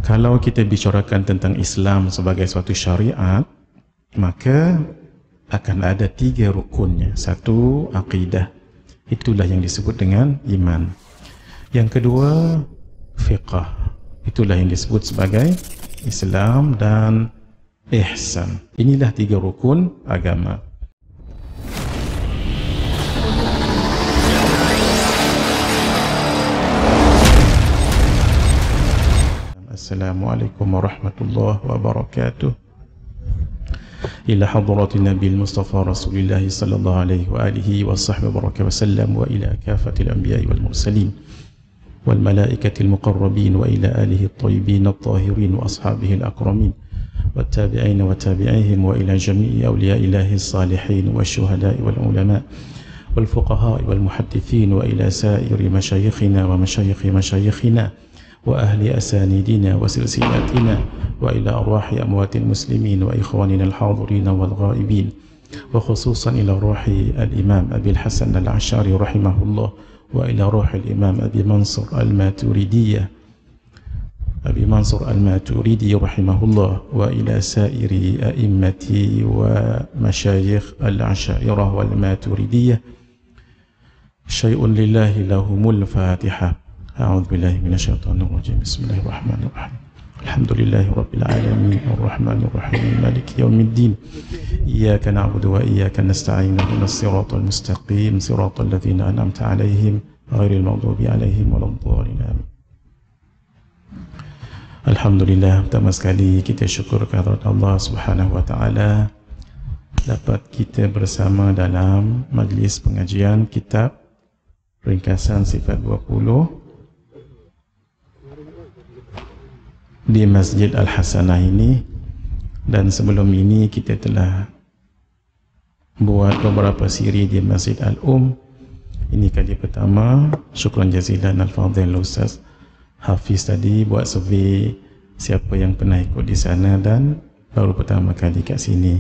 Kalau kita bicarakan tentang Islam sebagai suatu syariat, maka akan ada 3 rukunnya. Satu, akidah. Itulah yang disebut dengan iman. Yang kedua, fiqh. Itulah yang disebut sebagai Islam dan ihsan. Inilah 3 rukun agama. Assalamualaikum warahmatullahi wabarakatuh. Ila hadratin Nabi Mustafa Rasulullah sallallahu alaihi wa alihi wa sahbihi wa sallam, wa ila kafatil anbiya'i wal mursalin wal malaikatil muqarrabin, wa ila alihi at-tayyibin at-tahirin wa ashabihi al-akramin wat tabi'in wa tabi'ihim, wa ila jami'i awliya'illahi as-salihin wa syuhada'i wal ulama wal fuqaha'i wal muhaddithin, wa ila sa'iri masyayikhina wa masyayikhi masyayikhina wa ahli asanidina wa silsilatina, wa ila arwahi amwatil muslimin wa ikhwanina al-hadirin wal ghaibin, wa khususan ila ruhi al-imam Abi al-Hasan al-Ash'ari rahimahullah, wa ila ruhi al-imam Abi Mansur al-Maturidiyah rahimahullah, wa ila sairi a'immati wa masyayikh al-Ash'ariyah wal Maturidiyah. Syai'un lillahi lahumul Fatihah. أعوذ بالله من الشيطان الرجيم. بسم الله الرحمن الرحيم. الحمد لله رب العالمين الرحمن الرحيم مالك يوم الدين إياك نعبد وإياك نستعين اهدنا الصراط المستقيم صراط الذين أنعمت عليهم غير المغضوب عليهم ولا الضالين آمين. Alhamdulillah, pertama sekali kita syukur kehadirat Allah Subhanahu wa taala dapat kita bersama dalam majlis pengajian kitab ringkasan sifat 20 di Masjid Al-Hasanah ini. Dan sebelum ini kita telah buat beberapa siri di Masjid Al-Um. Ini kali pertama. Syukran jazilan Al-Fadhil Ustaz Hafiz tadi buat survey siapa yang pernah ikut di sana dan baru pertama kali kat sini,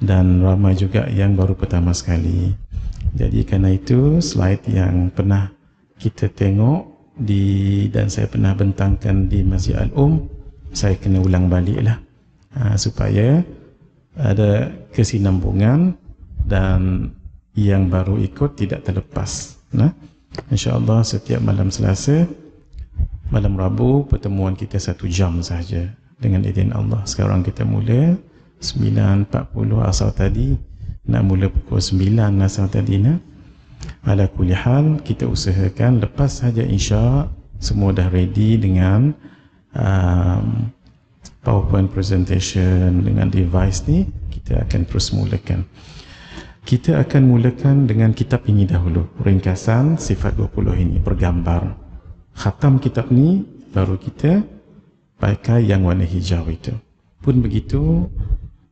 dan ramai juga yang baru pertama sekali. Jadi kerana itu slide yang pernah kita tengok dan saya pernah bentangkan di Masjid Al-Um, saya kena ulang balik lah supaya ada kesinambungan dan yang baru ikut tidak terlepas. InsyaAllah setiap malam Selasa, malam Rabu pertemuan kita 1 jam saja dengan izin Allah. Sekarang kita mula 9.40 asal tadi, nak mula pukul 9 asal tadi Ala kulli hal, kita usahakan lepas saja insya semua dah ready dengan PowerPoint presentation dengan device ni, kita akan terus mulakan. Kita akan mulakan dengan kitab ini dahulu, ringkasan sifat 20 ini bergambar. Khatam kitab ni baru kita pakai yang warna hijau itu. Pun begitu,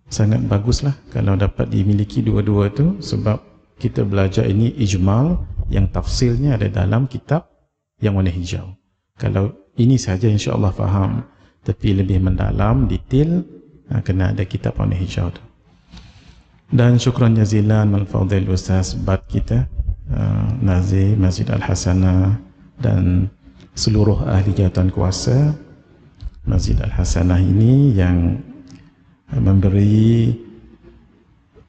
sangat baguslah kalau dapat dimiliki dua-dua tu, sebab kita belajar ini ijmal yang tafsirnya ada dalam kitab yang warna hijau. Kalau ini saja insya-Allah faham, tapi lebih mendalam detail kena ada kitab warna hijau tu. Dan syukran jazilan Al-Fadhil Ustaz Bad kita, Nazir Masjid Al-Hasanah, dan seluruh ahli jawatan kuasa Masjid Al-Hasanah ini yang memberi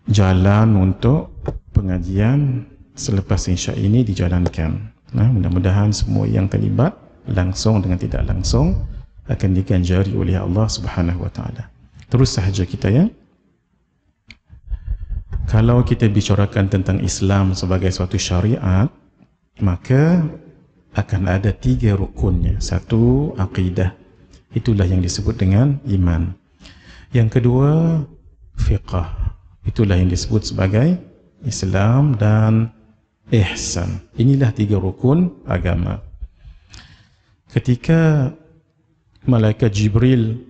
jalan untuk pengajian selepas insya ini dijalankan. Mudah-mudahan semua yang terlibat langsung dengan tidak langsung akan diganjari oleh Allah Subhanahu wa taala. Terus sahaja kita kalau kita bicarakan tentang Islam sebagai suatu syariat, maka akan ada 3 rukunnya. Satu, akidah. Itulah yang disebut dengan iman. Yang kedua, fiqh. Itulah yang disebut sebagai Islam dan ihsan. Inilah 3 rukun agama. Ketika malaikat Jibril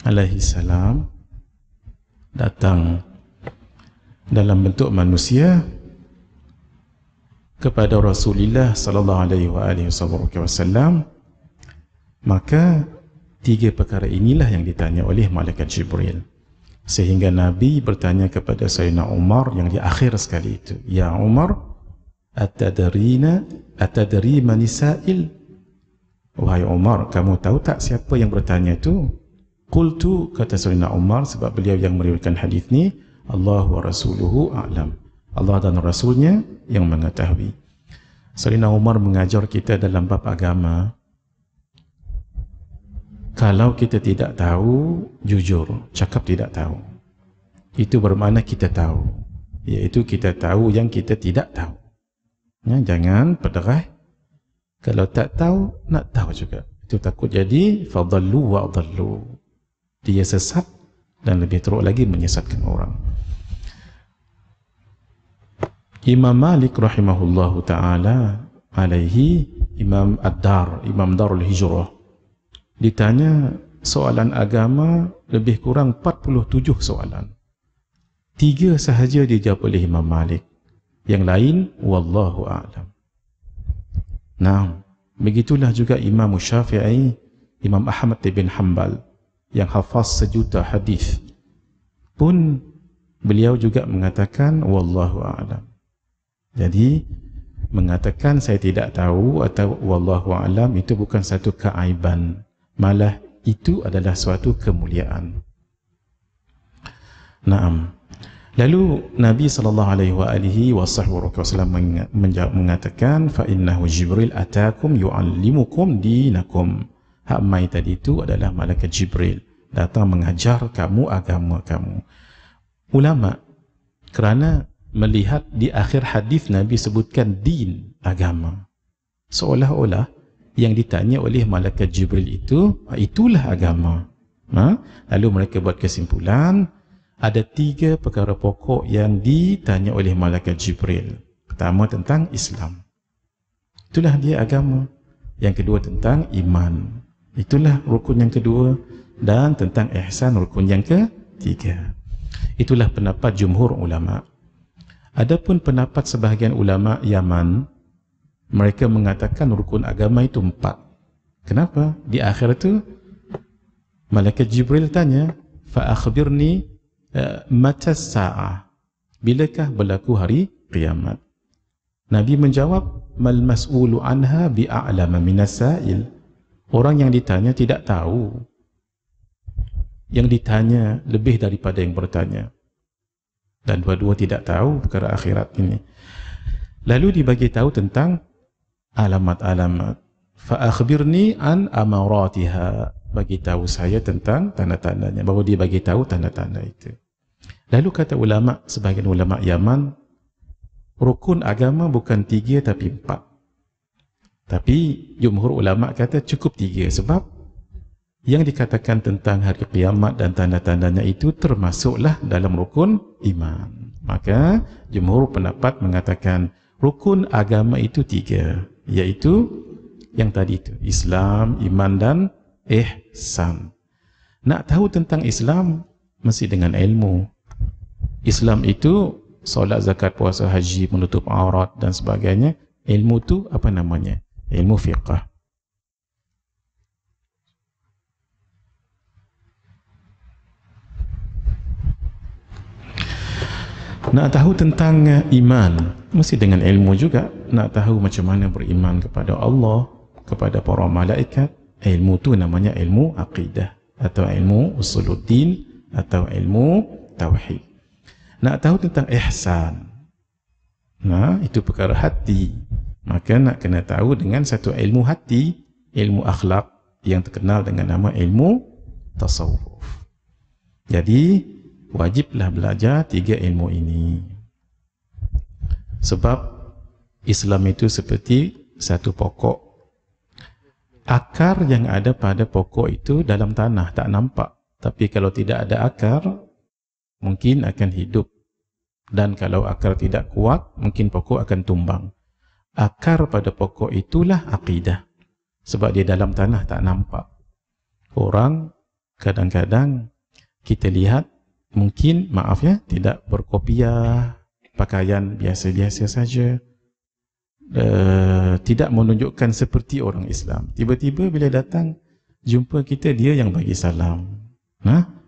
alaihi salam datang dalam bentuk manusia kepada Rasulullah sallallahu alaihi wasallam, maka 3 perkara inilah yang ditanya oleh malaikat Jibril. Sehingga Nabi bertanya kepada Sayyidina Umar yang di akhir sekali itu, "Ya Umar, atadri man sa'il?" Wahai Umar, kamu tahu tak siapa yang bertanya itu? Qultu, kata Sayyidina Umar, sebab beliau yang meriwayatkan hadis ni, Allah wa rasuluhu a'lam. Allah dan Rasulnya yang mengetahui. Sayyidina Umar mengajar kita dalam bab agama, kalau kita tidak tahu, jujur, cakap tidak tahu. Itu bermakna kita tahu, iaitu kita tahu yang kita tidak tahu. Ya, jangan pederai. Kalau tak tahu, nak tahu juga. Itu takut jadi fadallu wa adallu. Dia sesat dan lebih teruk lagi menyesatkan orang. Imam Malik rahimahullahu ta'ala alaihi, Imam Ad-Dar, Imam Darul Hijrah, ditanya soalan agama lebih kurang 47 soalan. 3 sahaja dijawab oleh Imam Malik. Yang lain, wallahu a'lam. Nah, begitulah juga Imam Syafi'i, Imam Ahmad bin Hanbal yang hafaz 1 juta hadis pun beliau juga mengatakan wallahu a'lam. Jadi mengatakan saya tidak tahu atau wallahu a'lam itu bukan satu keaiban, malah itu adalah suatu kemuliaan. Naam. Lalu Nabi SAW mengatakan fa innahu Jibril atakum yu'allimukum dinakum. Hak mai tadi itu adalah malaikat Jibril datang mengajar kamu agama kamu. Ulama kerana melihat di akhir hadis Nabi sebutkan din, agama, seolah-olah yang ditanya oleh malaikat Jibril itu itulah agama. Lalu mereka buat kesimpulan ada 3 perkara pokok yang ditanya oleh malaikat Jibril. Pertama tentang Islam, itulah dia agama. Yang kedua tentang iman, itulah rukun yang kedua. Dan tentang ihsan, rukun yang ketiga. Itulah pendapat jumhur ulama. Adapun pendapat sebahagian ulama Yaman, mereka mengatakan rukun agama itu 4. Kenapa? Di akhir itu malaikat Jibril tanya, fa akhbirni mata sa'ah, bilakah berlaku hari kiamat? Nabi menjawab, mal mas'ulu anha bi'a'lama minas sa'il. Orang yang ditanya tidak tahu, yang ditanya lebih daripada yang bertanya, dan dua-dua tidak tahu perkara akhirat ini. Lalu dibagi tahu tentang alamat-alamat. Fa akhbirni an amaratiha, bagi tahu saya tentang tanda-tandanya. Baru dia bagi tahu tanda-tanda itu. Lalu kata ulama, sebahagian ulama Yaman, rukun agama bukan 3 tapi 4. Tapi jumhur ulama kata cukup 3, sebab yang dikatakan tentang hari kiamat dan tanda-tandanya itu termasuklah dalam rukun iman. Maka jumhur pendapat mengatakan rukun agama itu 3, iaitu yang tadi itu, Islam, iman dan ihsan. Nak tahu tentang Islam mesti dengan ilmu. Islam itu solat, zakat, puasa, haji, menutup aurat dan sebagainya. Ilmu tu apa namanya? Ilmu fiqh. Nak tahu tentang iman mesti dengan ilmu juga. Nak tahu macam mana beriman kepada Allah, kepada para malaikat, ilmu tu namanya ilmu aqidah atau ilmu usuluddin atau ilmu tauhid. Nak tahu tentang ihsan, nah itu perkara hati, maka nak kena tahu dengan satu ilmu hati, ilmu akhlak yang terkenal dengan nama ilmu tasawuf. Jadi wajiblah belajar 3 ilmu ini, sebab Islam itu seperti satu pokok. Akar yang ada pada pokok itu dalam tanah tak nampak, tapi kalau tidak ada akar mungkin akan hidup, dan kalau akar tidak kuat mungkin pokok akan tumbang. Akar pada pokok itulah akidah, sebab dia dalam tanah tak nampak. Orang kadang-kadang kita lihat mungkin, maaf ya, tidak berkopiah, pakaian biasa-biasa saja, tidak menunjukkan seperti orang Islam. Tiba-tiba bila datang jumpa kita, dia yang bagi salam.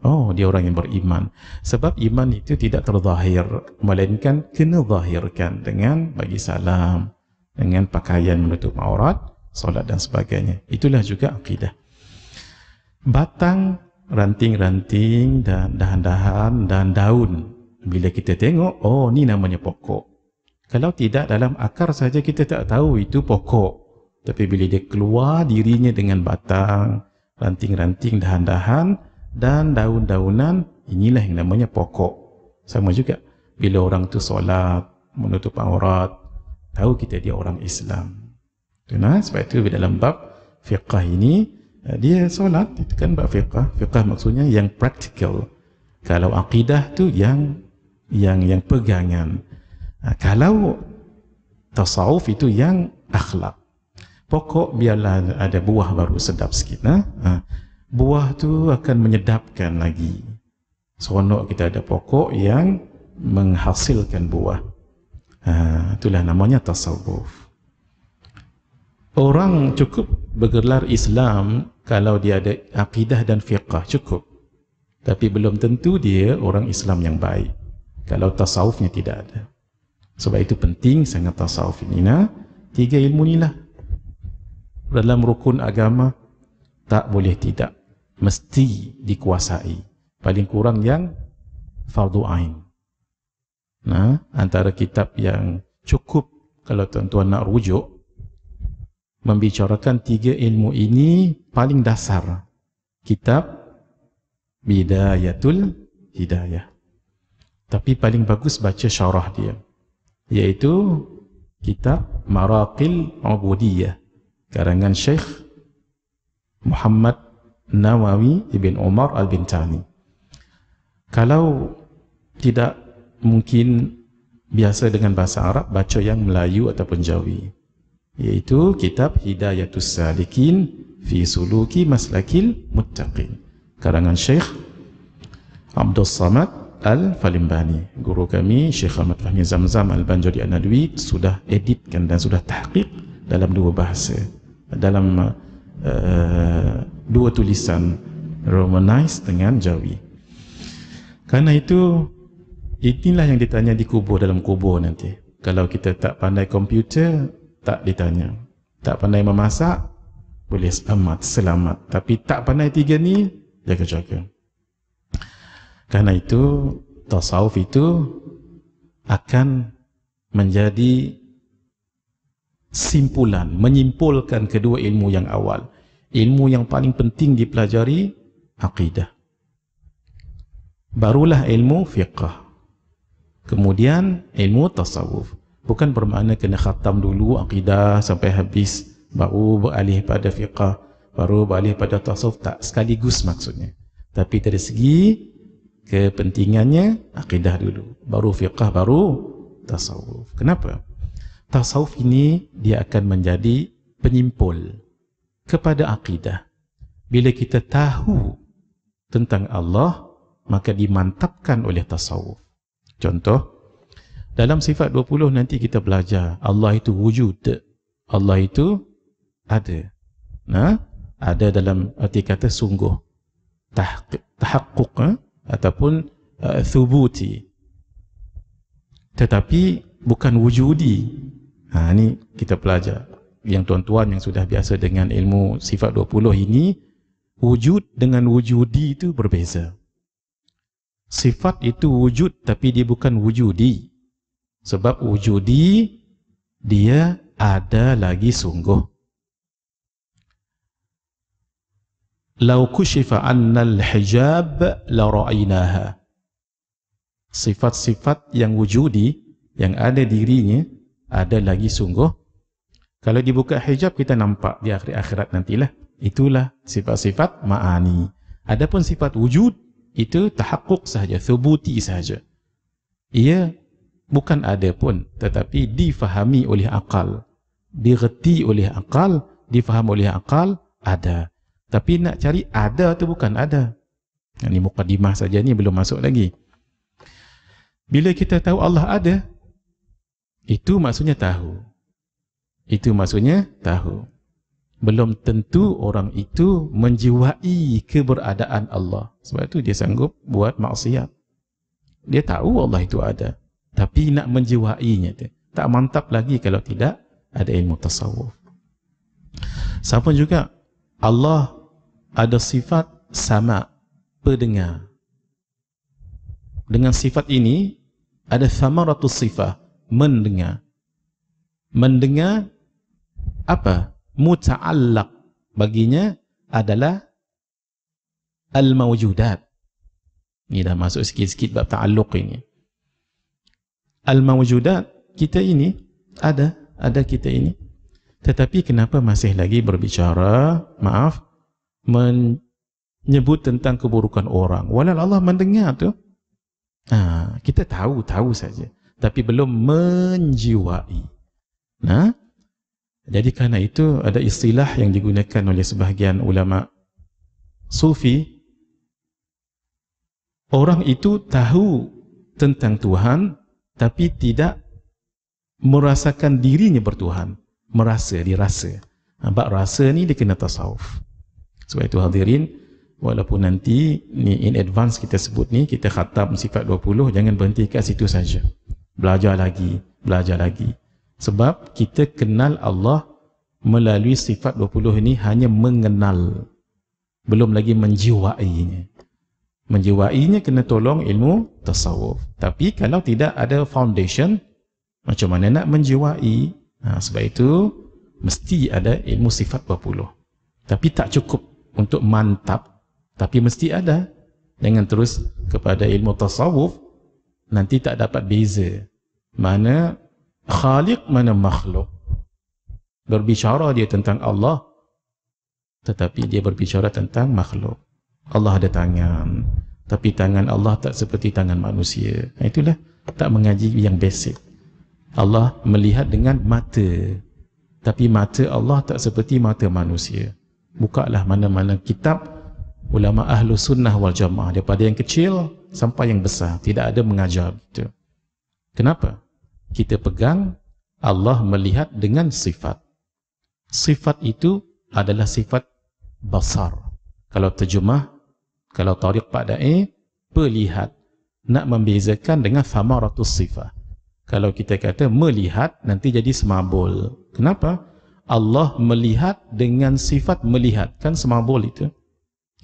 Oh, dia orang yang beriman. Sebab iman itu tidak terzahir, melainkan kena zahirkan dengan bagi salam, dengan pakaian menutup aurat, solat dan sebagainya. Itulah juga akidah. Batang, ranting-ranting dan dahan-dahan dan daun, bila kita tengok, oh ni namanya pokok. Kalau tidak, dalam akar saja kita tak tahu itu pokok. Tapi bila dia keluar dirinya dengan batang, ranting-ranting, dahan-dahan dan daun-daunan, inilah yang namanya pokok. Sama juga bila orang tu solat, menutup aurat, tahu kita dia orang Islam. Sebab itu dalam bab fiqah ini, dia solat, itu kan bab fiqah. Fiqah maksudnya yang praktikal. Kalau akidah tu yang pegangan. Kalau tasawuf itu yang akhlak. Pokok biarlah ada buah baru sedap sikit. Buah tu akan menyedapkan lagi. Seronok kita ada pokok yang menghasilkan buah. Itulah namanya tasawuf. Orang cukup bergelar Islam kalau dia ada akidah dan fiqah, cukup. Tapi belum tentu dia orang Islam yang baik kalau tasawufnya tidak ada. Sebab itu penting sangat tasawuf ini. Tiga ilmu inilah dalam rukun agama tak boleh tidak, mesti dikuasai. Paling kurang yang fardu ain. Antara kitab yang cukup kalau tuan-tuan nak rujuk membicarakan tiga ilmu ini paling dasar, kitab Bidayatul Hidayah. Tapi paling bagus baca syarah dia, iaitu kitab Maraqil Ubudiyah karangan Syekh Muhammad Nawawi Ibn Umar Al-Bintani. Kalau tidak mungkin biasa dengan bahasa Arab, baca yang Melayu ataupun Jawi, iaitu kitab Hidayatus Salikin fi Suluki Maslakil Muttaqin karangan Syekh Abdul Samad Al-Falimbani. Guru kami Syekh Ahmad Fahmi Zamzam Al-Banjari An-Nadwi sudah editkan dan sudah tahqiq dalam dua bahasa, dalam dua tulisan, Romanized dengan Jawi. Karena itu inilah yang ditanya di kubur, dalam kubur nanti. Kalau kita tak pandai komputer, tak ditanya. Tak pandai memasak, boleh selamat. Tapi tak pandai tiga ni, jaga-jaga. Karena itu tasawuf itu akan menjadi simpulan, menyimpulkan kedua ilmu yang awal. Ilmu yang paling penting dipelajari, akidah. Barulah ilmu fiqh. Kemudian ilmu tasawuf. Bukan bermakna kena khatam dulu akidah sampai habis, baru beralih pada fiqh, baru beralih pada tasawuf. Tak, sekaligus maksudnya. Tapi dari segi kepentingannya, akidah dulu, baru fiqh, baru tasawuf. Kenapa? Tasawuf ini dia akan menjadi penyimpul kepada akidah. Bila kita tahu tentang Allah, maka dimantapkan oleh tasawuf. Contoh, dalam sifat 20 nanti kita belajar Allah itu wujud, Allah itu ada. Ada dalam arti kata sungguh, tahaqquq ataupun thubuti, tetapi bukan wujudi. Ini kita belajar. Yang tuan-tuan yang sudah biasa dengan ilmu sifat 20 ini, wujud dengan wujudi itu berbeza. Sifat itu wujud tapi dia bukan wujudi. Sebab wujudi dia ada lagi sungguh. Lau kushifa annal hijab la ra'inaha. Sifat-sifat yang wujudi, yang ada dirinya, ada lagi sungguh. Kalau dibuka hijab kita nampak di akhirat nantilah. Itulah sifat-sifat ma'ani. Adapun sifat wujud itu tahaqquq sahaja, thubuti sahaja. Ia bukan ada pun, tetapi difahami oleh akal, digerti oleh akal, difaham oleh akal, ada. Tapi nak cari ada tu bukan ada. Ini mukadimah saja, ni belum masuk lagi. Bila kita tahu Allah ada, itu maksudnya tahu. Itu maksudnya tahu. Belum tentu orang itu menjiwai keberadaan Allah. Sebab itu dia sanggup buat maksiat. Dia tahu Allah itu ada, tapi nak menjiwainya tu tak mantap lagi kalau tidak ada ilmu tasawuf. Sama juga Allah ada sifat sama, pendengar. Dengan sifat ini ada thamaratus sifah, mendengar. Mendengar apa? Muta'allaq baginya adalah al-mawjudat. Ini dah masuk sikit-sikit bab ta'alluq ini. Al-mawjudat kita ini ada kita ini. Tetapi kenapa masih lagi berbicara, menyebut tentang keburukan orang? Walau Allah mendengar tu, kita tahu saja, tapi belum menjiwai. Jadi kerana itu ada istilah yang digunakan oleh sebahagian ulama sufi. Orang itu tahu tentang Tuhan, tapi tidak merasakan dirinya bertuhan. Dirasa. Bab rasa ni dia kena tasawuf. Sebab itu hadirin, walaupun nanti ni in advance kita sebut ni, kita khatam sifat 20, jangan berhenti kat situ saja. Belajar lagi. Sebab kita kenal Allah melalui sifat 20 ini hanya mengenal, belum lagi menjiwainya. Menjiwainya kena tolong ilmu tasawuf. Tapi kalau tidak ada foundation, macam mana nak menjiwai? Sebab itu mesti ada ilmu sifat 20. Tapi tak cukup untuk mantap, tapi mesti ada. Jangan terus kepada ilmu tasawuf, nanti tak dapat beza mana khaliq, mana makhluk. Berbicara dia tentang Allah, tetapi dia berbicara tentang makhluk. Allah ada tangan, tapi tangan Allah tak seperti tangan manusia. Itulah tak mengaji yang basic. Allah melihat dengan mata, tapi mata Allah tak seperti mata manusia. Bukalah mana-mana kitab ulama ahlu sunnah wal jamaah, daripada yang kecil sampai yang besar, tidak ada mengajar gitu. Kenapa? Kita pegang Allah melihat dengan sifat. Sifat itu adalah sifat basar. Kalau terjemah, kalau tariq Pak Da'i, pelihat. Nak membezakan dengan thamaratus sifah. Kalau kita kata melihat, nanti jadi semabul. Kenapa? Allah melihat dengan sifat melihat. Kan semabul itu.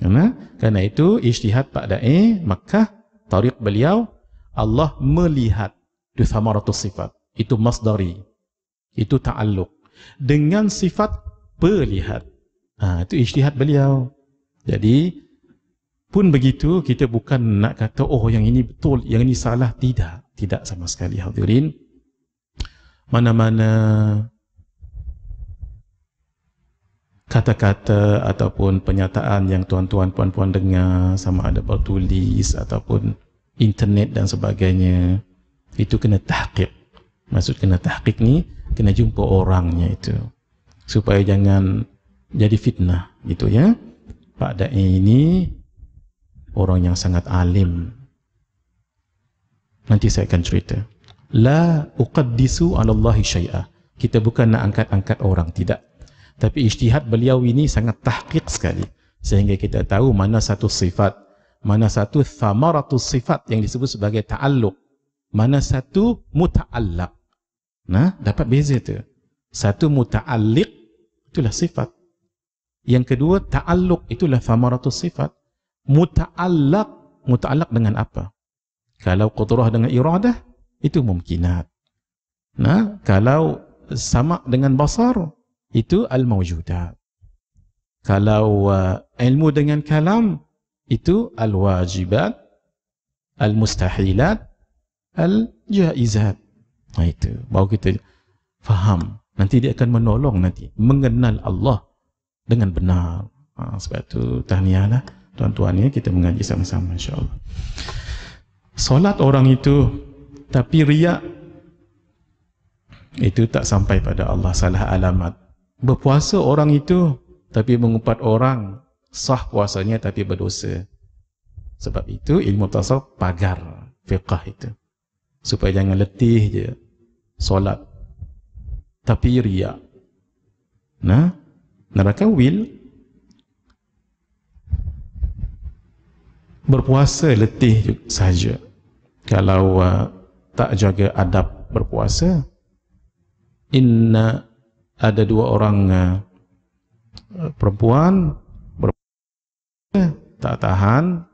Kerana itu ijtihad Pak Da'i Makkah, tariq beliau, Allah melihat. Itu thamaratus sifat. Itu masdari. Itu ta'alluq. Dengan sifat pelihat. Itu ijtihad beliau. Jadi, pun begitu, kita bukan nak kata, oh yang ini betul, yang ini salah. Tidak sama sekali hadirin. Mana-mana kata-kata ataupun penyataan yang tuan-tuan puan-puan dengar, sama ada bertulis ataupun internet dan sebagainya, itu kena tahqiq. Maksud kena tahqiq ni, kena jumpa orangnya itu, supaya jangan jadi fitnah gitu ya. Pak Da'i ini orang yang sangat alim. Nanti saya akan cerita. La uqaddisu 'ala Allahi syai'a. Kita bukan nak angkat-angkat orang, tidak. Tapi ijtihad beliau ini sangat tahqiq sekali, sehingga kita tahu mana satu sifat, mana satu thamaratus sifat yang disebut sebagai ta'alluq, mana satu muta'allaq. Dapat beza tu. Satu muta'alliq, itulah sifat. Yang kedua ta'alluq, itulah thamaratus sifat. Muta'allaq dengan apa? Kalau qudrah dengan iradah, itu mumkinat. Kalau sama dengan basar, itu al-mawjudat. Kalau ilmu dengan kalam, itu al-wajibat, al-mustahilat, al-jaizat. Itu baru kita faham. Nanti dia akan menolong nanti mengenal Allah dengan benar. Sebab itu tahniahlah tuan-tuan ya, kita mengaji sama-sama insya-Allah. Solat orang itu tapi riak, itu tak sampai pada Allah, salah alamat. Berpuasa orang itu tapi mengumpat orang, sah puasanya tapi berdosa. Sebab itu ilmu tasawuf pagar fiqh itu, supaya jangan letih je solat tapi riak. Neraka wil. Berpuasa letih saja kalau tak jaga adab berpuasa. Ada dua orang perempuan tak tahan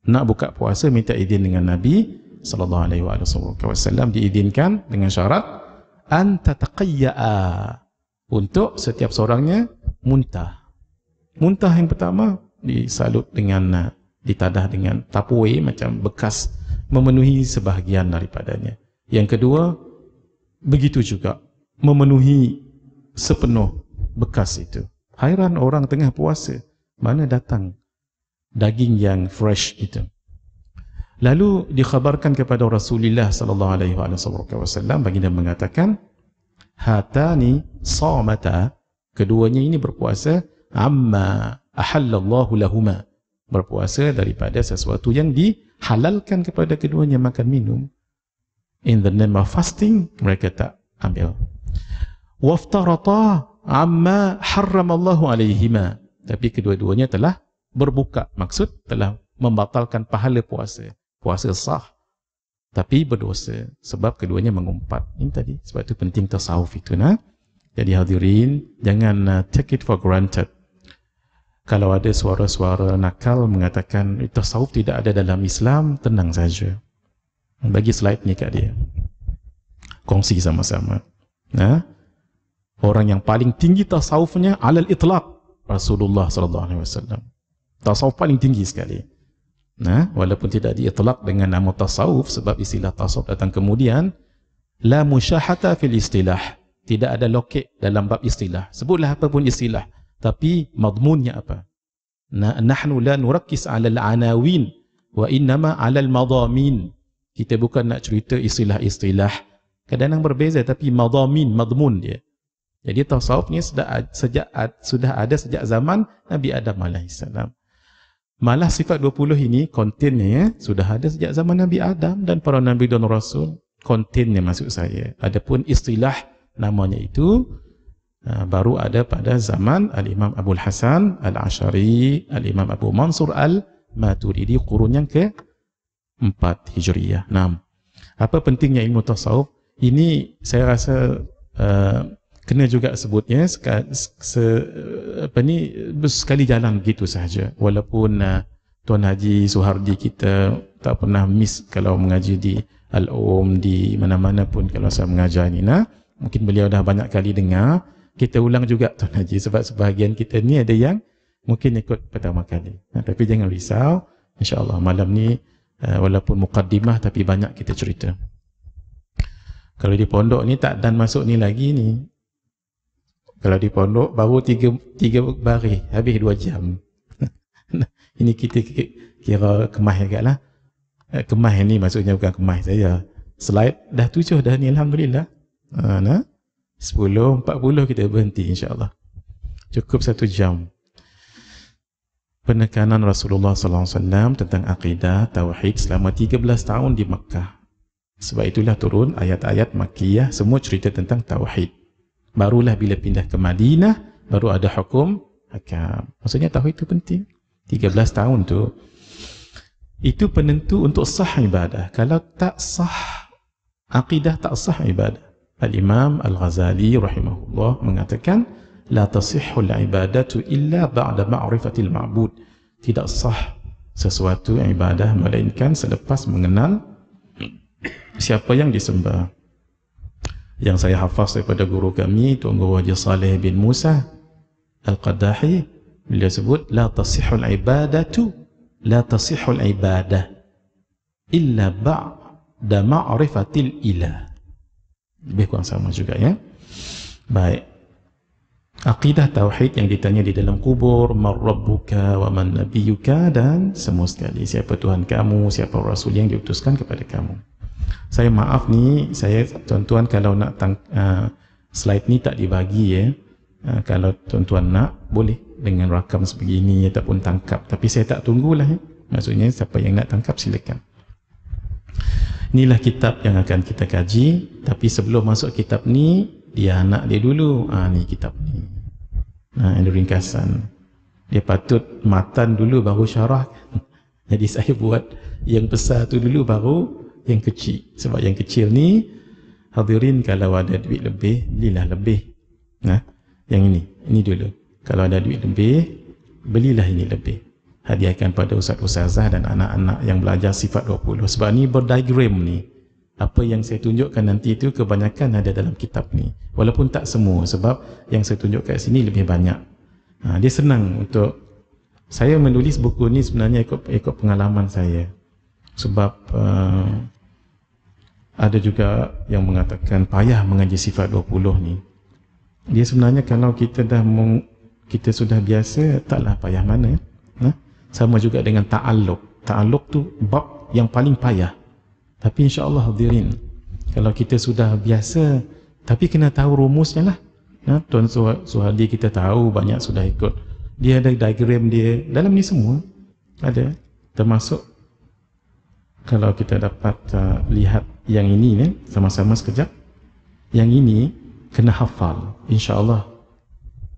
nak buka puasa, minta izin dengan Nabi sallallahu alaihi wasallam, diizinkan dengan syarat an tataqayya'a, untuk setiap seorangnya muntah. Muntah yang pertama disalut dengan ditadah dengan tapue, macam bekas memenuhi sebahagian daripadanya. Yang kedua begitu juga, memenuhi sepenuh bekas itu. Hairan orang tengah puasa, mana datang daging yang fresh itu. Lalu dikhabarkan kepada Rasulullah sallallahu alaihi wasallam, baginda mengatakan hatani sawmata, keduanya ini berpuasa amma ahallallahu lahuma, berpuasa daripada sesuatu yang dihalalkan kepada keduanya, makan minum. In the name of fasting, mereka tak ambil. Waftarata amma harramallahu alaihima, tapi kedua-duanya telah berbuka, maksud telah membatalkan pahala puasa. Puasa sah, tapi berdosa sebab keduanya mengumpat. Ini tadi, sebab itu penting tasawuf itu. Jadi hadirin, jangan take it for granted. Kalau ada suara-suara nakal mengatakan tasawuf tidak ada dalam Islam, tenang saja. Bagi slide ni kat dia, kongsi sama-sama. Orang yang paling tinggi tasawufnya alal itlaq Rasulullah sallallahu alaihi wasallam. Tasawuf paling tinggi sekali. Walaupun tidak diitlaq dengan nama tasawuf, sebab istilah tasawuf datang kemudian. La musyahata fil istilah, tidak ada lokek dalam bab istilah. Sebutlah apa pun istilah, tapi madmunnya apa? Nahnu la nurakkis 'ala al-anawin wa innama 'ala al-madamin. Kita bukan nak cerita istilah-istilah, kadang-kadang berbeza, tapi madamin, madmun dia. Jadi tasawuf ni sudah ada sejak zaman Nabi Adam alaihissalam. Malah sifat 20 ini kontennya sudah ada sejak zaman Nabi Adam dan para Nabi dan Rasul. Kontennya maksud saya. Adapun istilah namanya itu baru ada pada zaman Al-Imam Abul Hasan Al-Ash'ari, Al-Imam Abu Mansur Al-Maturidi, kurun yang ke-4 Hijriyah. Apa pentingnya ilmu tasawuf? Ini saya rasa kena juga sebutnya sekali jalan begitu sahaja. Walaupun Tuan Haji Suhardi kita tak pernah miss kalau mengaji di Al-Um, di mana-mana pun kalau saya mengajar ni. Mungkin beliau dah banyak kali dengar. Kita ulang juga Tuan Haji, sebab sebahagian kita ni ada yang mungkin ikut pertama kali. Tapi jangan risau, insya-Allah malam ni walaupun mukaddimah tapi banyak kita cerita. Kalau di pondok ni tak dan masuk ni lagi ni. Kalau di pondok baru 3 baris, habis 2 jam. Ini kita kira kemah agak lah. Kemah ni maksudnya bukan kemah saya. Slide dah 7 dah ni, alhamdulillah. 10:40 kita berhenti insya-Allah. Cukup 1 jam. Penekanan Rasulullah sallallahu alaihi wasallam tentang akidah tauhid selama 13 tahun di Makkah. Sebab itulah turun ayat-ayat Makkiyah semua cerita tentang tauhid. Barulah bila pindah ke Madinah baru ada hukum hakam. Maksudnya tauhid itu penting. 13 tahun tu itu penentu untuk sah ibadah. Kalau tak sah akidah, tak sah ibadah. Al-Imam Al-Ghazali rahimahullah mengatakan la tasihhul ibadatu illa ba'da ma'rifatil ma'bud. Tidak sah sesuatu ibadah melainkan selepas mengenal siapa yang disembah. Yang saya hafaz daripada guru kami, Tuan Guru Haji Saleh bin Musa Al-Qaddahi, beliau sebut la tasihhul ibadatu, la tasihhul ibadah illa ba'da ma'rifatil ilah. Lebih kurang sama juga ya. Baik. Akidah tauhid yang ditanya di dalam kubur, man rabbuka wa man nabiyyuka, dan semua sekali, siapa Tuhan kamu, siapa Rasul yang diutuskan kepada kamu. Saya maaf ni, saya tuan-tuan kalau nak slide ni tak dibagi ya. Kalau tuan-tuan nak, boleh dengan rakam sebegini ataupun tangkap. Tapi saya tak tunggulah ya. Maksudnya siapa yang nak tangkap silakan. Inilah kitab yang akan kita kaji. Tapi sebelum masuk kitab ni, dia anak dia dulu. Ni kitab ni. Ini ringkasan. Dia patut matan dulu baru syarah. Jadi saya buat yang besar tu dulu baru yang kecil. Sebab yang kecil ni, hadirin kalau ada duit lebih, belilah lebih. Yang ini dulu. Kalau ada duit lebih, belilah ini lebih. Hadiahkan pada ustaz-ustazah dan anak-anak yang belajar sifat 20. Sebab ni berdiagram ni. Apa yang saya tunjukkan nanti itu kebanyakan ada dalam kitab ni. Walaupun tak semua, sebab yang saya tunjuk kat sini lebih banyak. Dia senang untuk saya menulis buku ni sebenarnya ikut pengalaman saya. Sebab ada juga yang mengatakan payah mengaji sifat 20 ni. Dia sebenarnya kalau kita sudah biasa, taklah payah mana. Sama juga dengan ta'alluq. Ta'alluq tu bab yang paling payah. Tapi insya-Allah hadirin, kalau kita sudah biasa, tapi kena tahu rumusnya lah. Tuan Suhadi kita tahu banyak sudah ikut. Dia ada diagram dia dalam ni semua ada, termasuk kalau kita dapat lihat yang ini ni sama-sama sekejap. Yang ini kena hafal. Insya-Allah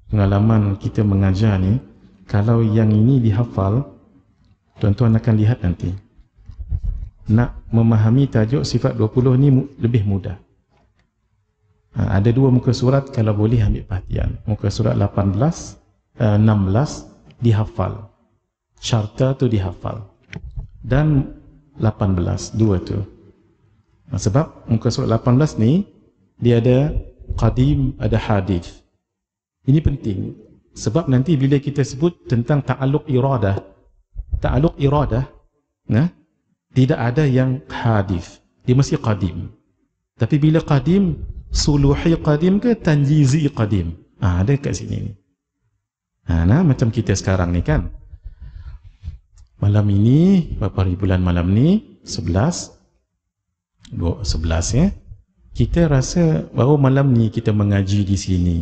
pengalaman kita mengajar ni, kalau yang ini dihafal, tuan-tuan akan lihat nanti nak memahami tajuk sifat 20 ni lebih mudah. Ada dua muka surat, kalau boleh ambil perhatian. Muka surat 16 dihafal, syarta tu dihafal, dan 18, dua tu. Sebab muka surat 18 ni dia ada qadim, ada hadith. Ini penting sebab nanti bila kita sebut tentang ta'alluq iradah, tidak ada yang hadith, dia mesti qadim. Tapi bila qadim, suluhi qadim ke tanjizi qadim? Ada kat sini ni. Macam kita sekarang ni kan, malam ini, berapa hari bulan malam ni? 11 ya. Kita rasa baru malam ni kita mengaji di sini.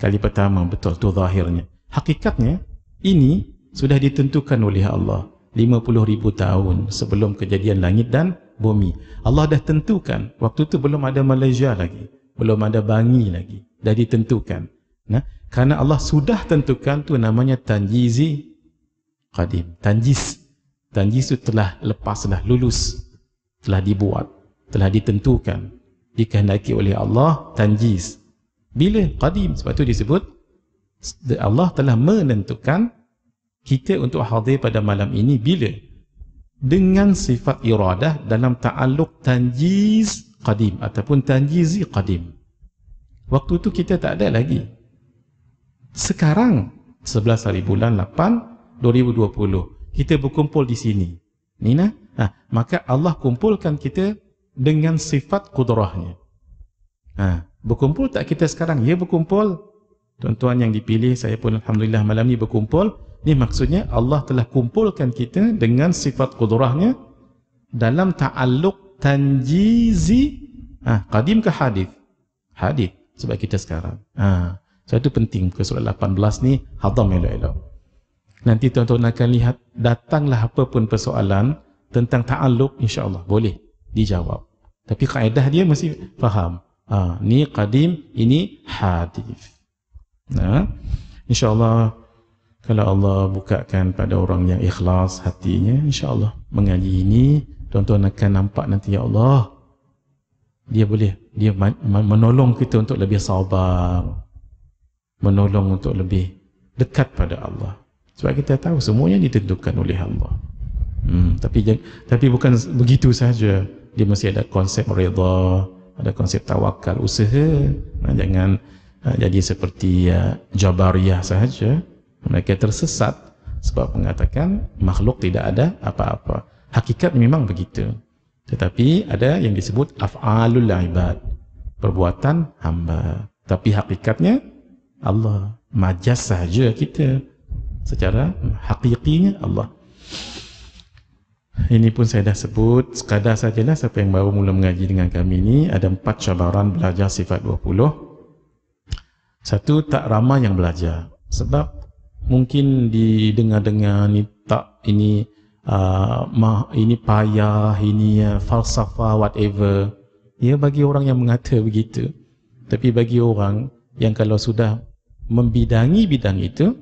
Kali pertama, betul tu zahirnya. Hakikatnya ini sudah ditentukan oleh Allah 50,000 tahun sebelum kejadian langit dan bumi. Allah dah tentukan. Waktu tu belum ada Malaysia lagi, belum ada Bangi lagi, dah ditentukan. Karena Allah sudah tentukan, tu namanya tanjizi qadim. Tanjiz itu telah lepas, telah lulus, telah dibuat, telah ditentukan, dikehendaki oleh Allah. Tanjiz bila qadim, sebab tu disebut Allah telah menentukan kita untuk hadir pada malam ini bila? Dengan sifat iradah dalam ta'alluq tanjiz qadim ataupun tanjizi qadim. Waktu tu kita tak ada lagi. Sekarang 11 hari bulan 8 2020 kita berkumpul di sini. Maka Allah kumpulkan kita dengan sifat kudrahnya. Berkumpul tak kita sekarang? Ya, berkumpul. Tuan-tuan yang dipilih, saya pun alhamdulillah malam ni berkumpul. Ini maksudnya Allah telah kumpulkan kita dengan sifat kudrahnya dalam ta'alluq tanjizi qadim ke hadith? Hadith, sebab kita sekarang. So itu penting. Ke surat 18 ni hadam elok-elok. Nanti tuan-tuan akan lihat, datanglah apa pun persoalan tentang ta'alluq, insya-Allah boleh dijawab. Tapi kaedah dia mesti faham. Ni qadim, ini hadith. InsyaAllah kalau Allah bukakan pada orang yang ikhlas hatinya, insyaAllah mengaji ini, tuan-tuan akan nampak nanti, ya Allah, dia menolong kita untuk lebih sabar, menolong untuk lebih dekat pada Allah. Sebab kita tahu semuanya ditentukan oleh Allah. Tapi bukan begitu saja. Dia mesti ada konsep redha, ada konsep tawakal, usaha. Jangan jadi seperti Jabariyah sahaja. Mereka tersesat sebab mengatakan makhluk tidak ada apa-apa. Hakikat memang begitu. Tetapi ada yang disebut af'alul ibad, perbuatan hamba. Tapi hakikatnya Allah. Majaz sahaja kita. Secara hakikinya Allah. Ini pun saya dah sebut, sekadar sajalah siapa yang baru mula mengaji dengan kami ini, ada 4 cabaran belajar sifat 20. Satu, tak ramai yang belajar. Sebab mungkin didengar-dengar ni tak, ini payah, ini falsafah, whatever. Ya, bagi orang yang mengata begitu. Tapi bagi orang yang kalau sudah membidangi bidang itu,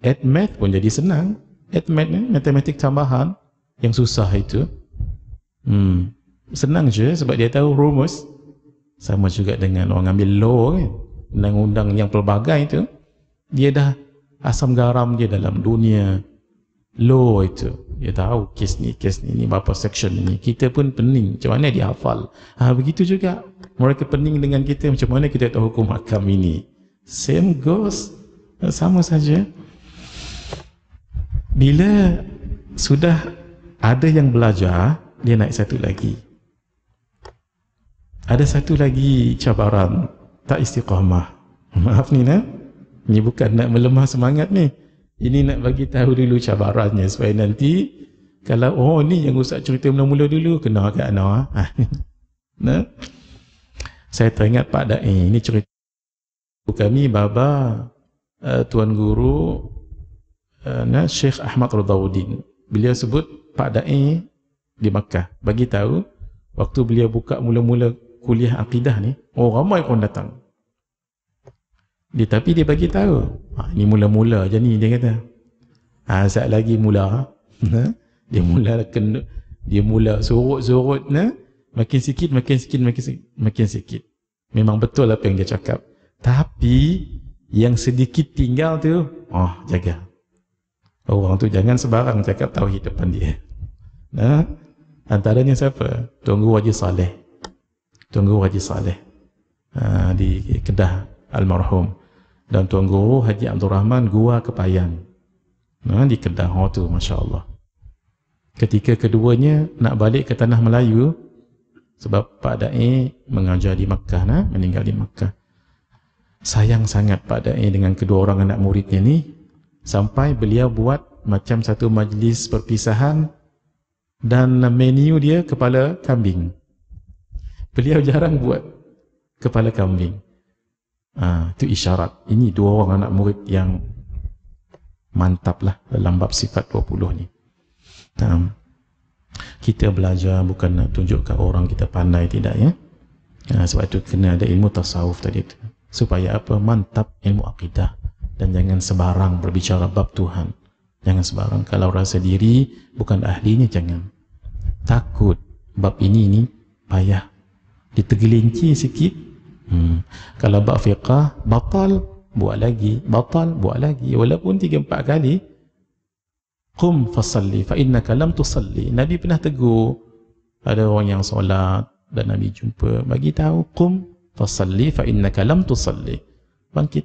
add math pun jadi senang. Add math ni, matematik tambahan yang susah itu. Senang je sebab dia tahu rumus. Sama juga dengan orang ambil law kan. undang-undang yang pelbagai itu, dia dah asam garam dia dalam dunia law itu. Dia tahu kes ni berapa section ni. Kita pun pening, macam mana dia hafal. Begitu juga mereka pening dengan kita, macam mana kita tahu hukum hakam ini. Same goes, sama saja. Bila sudah ada yang belajar, dia naik satu lagi. Ada satu lagi cabaran, tak istiqamah. Maaf ni nak, ini bukan nak melemah semangat ni. Ini nak bagi tahu dulu cabarannya, supaya nanti kalau ni yang Ustaz cerita mula-mula dulu, kena kat anak. Nah, saya teringat Pak Da'i, ini cerita kami baba Tuan Guru Syekh Ahmad Radawuddin. Beliau sebut Pak Da'i di Makkah, bagi tahu waktu beliau buka mula-mula kuliah akidah ni, ramai orang datang. Tapi dia bagi tahu, ni mula-mula je ni, dia kata. Saat lagi mula, dia mula surut-surut, makin sikit. Memang betul apa yang dia cakap. Tapi yang sedikit tinggal tu, jaga. Orang tu jangan sebarang cakap tauhid depan dia. Antaranya siapa? Tuan Guru Haji Saleh. Di Kedah almarhum. Dan Tuan Guru Haji Abdul Rahman Gua Kepayan. Di Kedah tu, Masya Allah. Ketika keduanya nak balik ke tanah Melayu, sebab Pak Da'i mengajar di Makkah, meninggal di Makkah. Sayang sangat Pak Da'i dengan kedua orang anak muridnya ni, sampai beliau buat macam satu majlis perpisahan, dan menu dia kepala kambing. Beliau jarang buat kepala kambing. Itu isyarat. Ini dua orang anak murid yang mantap lah dalam bab sifat 20 ni. Kita belajar bukan nak tunjuk kat orang kita pandai, tidak ya. Sebab itu kena ada ilmu tasawuf tadi tu. Supaya apa? Mantap ilmu akidah. Dan jangan sebarang berbicara bab Tuhan. Jangan sebarang. Kalau rasa diri bukan ahlinya, jangan. Takut bab ini payah. Ditergelinci sikit. Kalau bab fiqah batal, buat lagi. Walaupun 3-4 kali. Qum fasalli fa innaka lam tusalli. Nabi pernah tegur ada orang yang solat dan Nabi jumpa, bagi tahu qum fasalli fa innaka lam tusalli. Bangkit,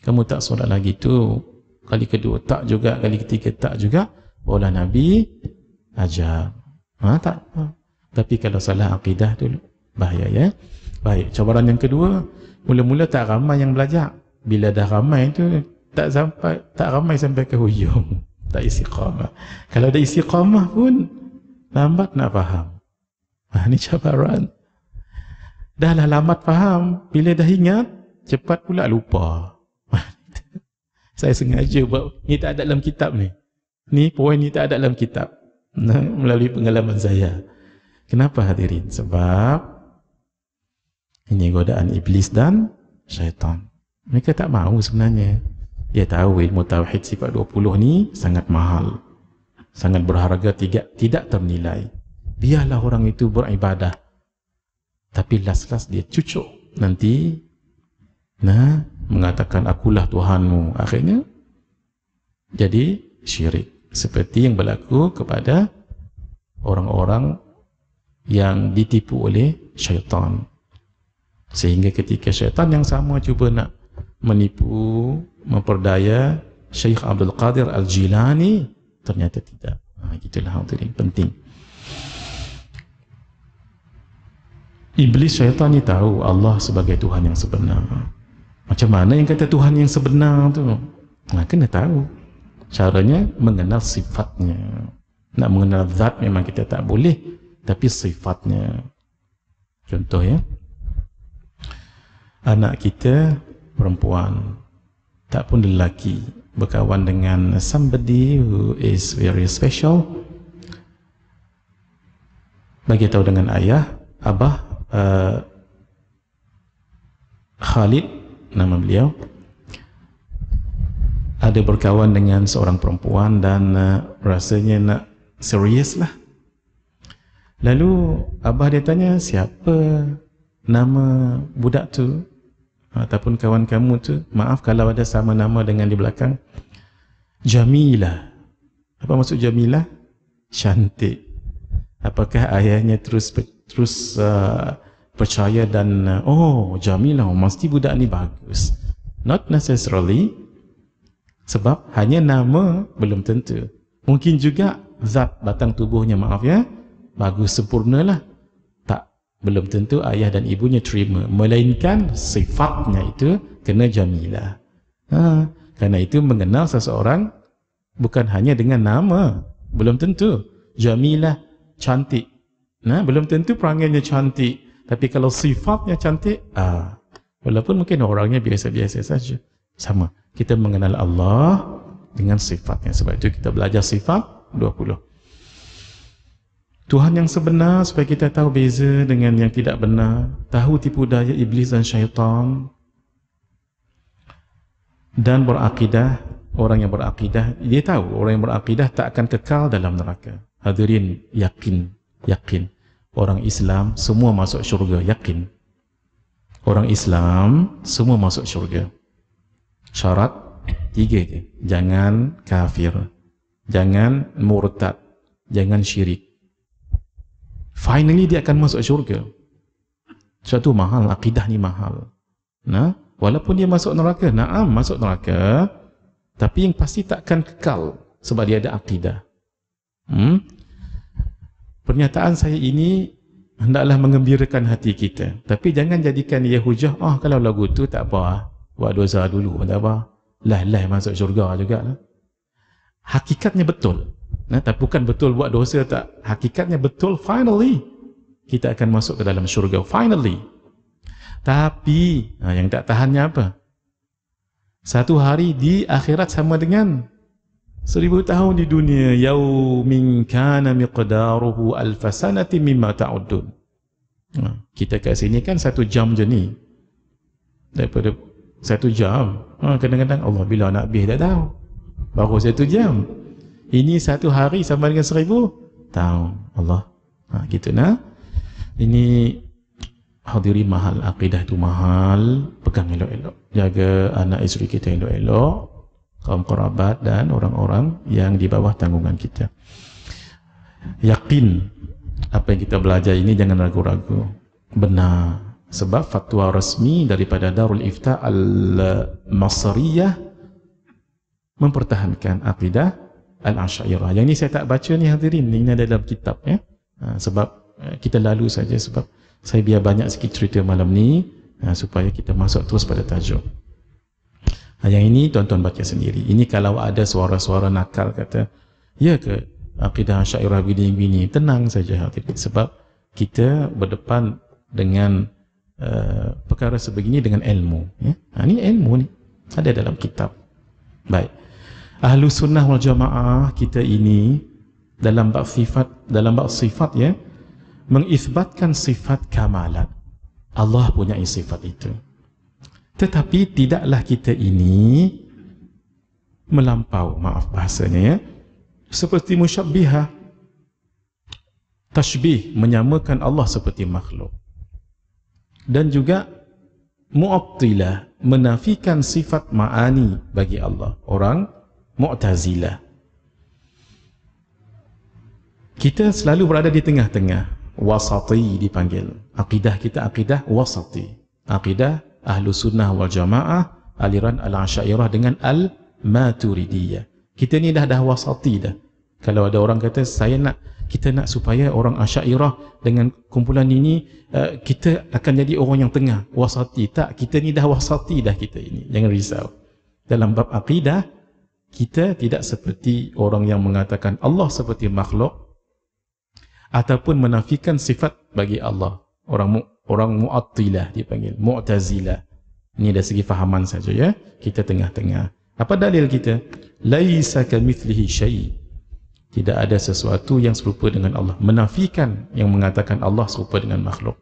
kamu tak solat lagi tu. Kali kedua tak juga, kali ketiga tak juga. Olah Nabi ajar. Tak. Tapi kalau salah akidah dulu, bahaya ya. Baik, cabaran yang kedua, mula-mula tak ramai yang belajar. Bila dah ramai tu tak ramai sampai ke hujung. Tak istiqamah. Kalau ada istiqamah pun lambat nak faham. Ini cabaran. Dah lah lambat faham, bila dah ingat cepat pula lupa. Saya sengaja buat ni, tak ada dalam kitab ni. Ni poin ni tak ada dalam kitab. Melalui pengalaman saya. Kenapa hadirin? Sebab ini godaan iblis dan syaitan. Mereka tak mahu sebenarnya. Dia tahu ilmu tauhid sifat 20 ni sangat mahal, sangat berharga, tidak ternilai. Biarlah orang itu beribadah, tapi last dia cucuk nanti mengatakan akulah Tuhanmu. Akhirnya jadi syirik, seperti yang berlaku kepada orang-orang yang ditipu oleh syaitan. Sehingga ketika syaitan yang sama cuba nak menipu, memperdaya Syekh Abdul Qadir Al-Jilani, ternyata tidak. Itulah hadirin penting. Iblis syaitan ni tahu Allah sebagai Tuhan yang sebenar. Macam mana yang kata Tuhan yang sebenar tu? Kena tahu. Caranya mengenal sifatnya. Nak mengenal zat memang kita tak boleh, tapi sifatnya. Contoh ya, anak kita perempuan, tak pun lelaki, berkawan dengan somebody who is very special, bagi tahu dengan ayah, abah, Khalid nama beliau, ada berkawan dengan seorang perempuan dan rasanya nak serius lah. Lalu abah dia tanya, siapa nama budak tu? ataupun kawan kamu tu, maaf kalau ada sama nama dengan di belakang, Jamilah. Apa maksud Jamilah? Cantik. Apakah ayahnya terus percaya dan oh Jamilah, mesti budak ni bagus? Not necessarily. Sebab hanya nama belum tentu. Mungkin juga zat batang tubuhnya, maaf ya, bagus sempurna lah. Tak, belum tentu ayah dan ibunya terima. Melainkan sifatnya itu kena Jamilah. Kerana itu mengenal seseorang bukan hanya dengan nama. Belum tentu. Jamilah, cantik. Belum tentu perangainya cantik. Tapi kalau sifatnya cantik, walaupun mungkin orangnya biasa-biasa saja. Sama. Kita mengenal Allah dengan sifatnya. Sebab itu kita belajar sifat 20. Tuhan yang sebenar supaya kita tahu beza dengan yang tidak benar. Tahu tipu daya iblis dan syaitan. Dan berakidah, orang yang berakidah, dia tahu orang yang berakidah tak akan kekal dalam neraka. Hadirin, yakin. Orang Islam semua masuk syurga, yakin. Orang Islam semua masuk syurga. Syarat 3 je. Jangan kafir, jangan murtad, jangan syirik. Finally dia akan masuk syurga. Suatu mahal, akidah ni mahal. Walaupun dia masuk neraka, masuk neraka, tapi yang pasti takkan kekal sebab dia ada akidah. Pernyataan saya ini hendaklah mengembirakan hati kita, tapi jangan jadikan ia hujah. Kalau lagu tu tak apa, buat dosa dulu, tak apa, lah masuk syurga juga lah. Hakikatnya betul, tapi bukan betul buat dosa tak. Hakikatnya betul, finally kita akan masuk ke dalam syurga, finally. Tapi yang tak tahannya apa? Satu hari di akhirat sama dengan 1000 tahun di dunia. Yaumin kana miqdaruhu alfasanati mimma ta'udun. Kita kat sini kan 1 jam je ni. Daripada 1 jam, kadang-kadang Allah bila nak habis tak tahu. Baru 1 jam. Ini 1 hari sama dengan 1000 tahun. Allah. Gitu nah. Ini hadirin mahal, akidah itu mahal. Pegang elok-elok. Jaga anak isteri kita elok-elok, kaum kerabat dan orang-orang yang di bawah tanggungan kita. Yakin apa yang kita belajar ini, jangan ragu-ragu. Benar. Sebab fatwa resmi daripada Darul Ifta Al-Masriyah mempertahankan akidah Al-Asy'ariyah. Yang ini saya tak baca ni hadirin, ini ada dalam kitab ya. Sebab kita lalu saja, sebab saya biar banyak sikit cerita malam ni supaya kita masuk terus pada tajuk. Yang ini tuan-tuan baca sendiri. Ini kalau ada suara-suara nakal kata, ya ke akidah Asy'ariyah begini-begini, tenang saja hadirin, sebab kita berdepan dengan perkara sebegini dengan ilmu ya. Ini ilmu ni ada dalam kitab. Baik, Ahlus Sunnah wal Jamaah kita ini dalam bab sifat ya, mengisbatkan sifat kamalat. Allah punya sifat itu, tetapi tidaklah kita ini melampau, maaf bahasanya ya, seperti musyabbihah, tashbih, menyamakan Allah seperti makhluk. Dan juga mu'attilah, menafikan sifat ma'ani bagi Allah. Orang Mu'tazilah. Kita selalu berada di tengah-tengah, wasati dipanggil. Akidah kita akidah wasati. Akidah Ahlus Sunnah wal Jamaah, aliran Al-Asy'ariyah dengan Al-Maturidiyah. Kita ni dah wasati dah. Kalau ada orang kata kita nak supaya orang Asy'ariyah dengan kumpulan ini kita akan jadi orang yang tengah, wasati. Tak, kita ni dah wasati dah kita ini. Jangan risau. Dalam bab akidah kita tidak seperti orang yang mengatakan Allah seperti makhluk ataupun menafikan sifat bagi Allah. Orang Mu'attilah dipanggil, Mu'tazilah. Ini dari segi fahaman saja ya. Kita tengah-tengah. Apa dalil kita? Laisa kamitslihi syai'. Tidak ada sesuatu yang serupa dengan Allah. Menafikan yang mengatakan Allah serupa dengan makhluk.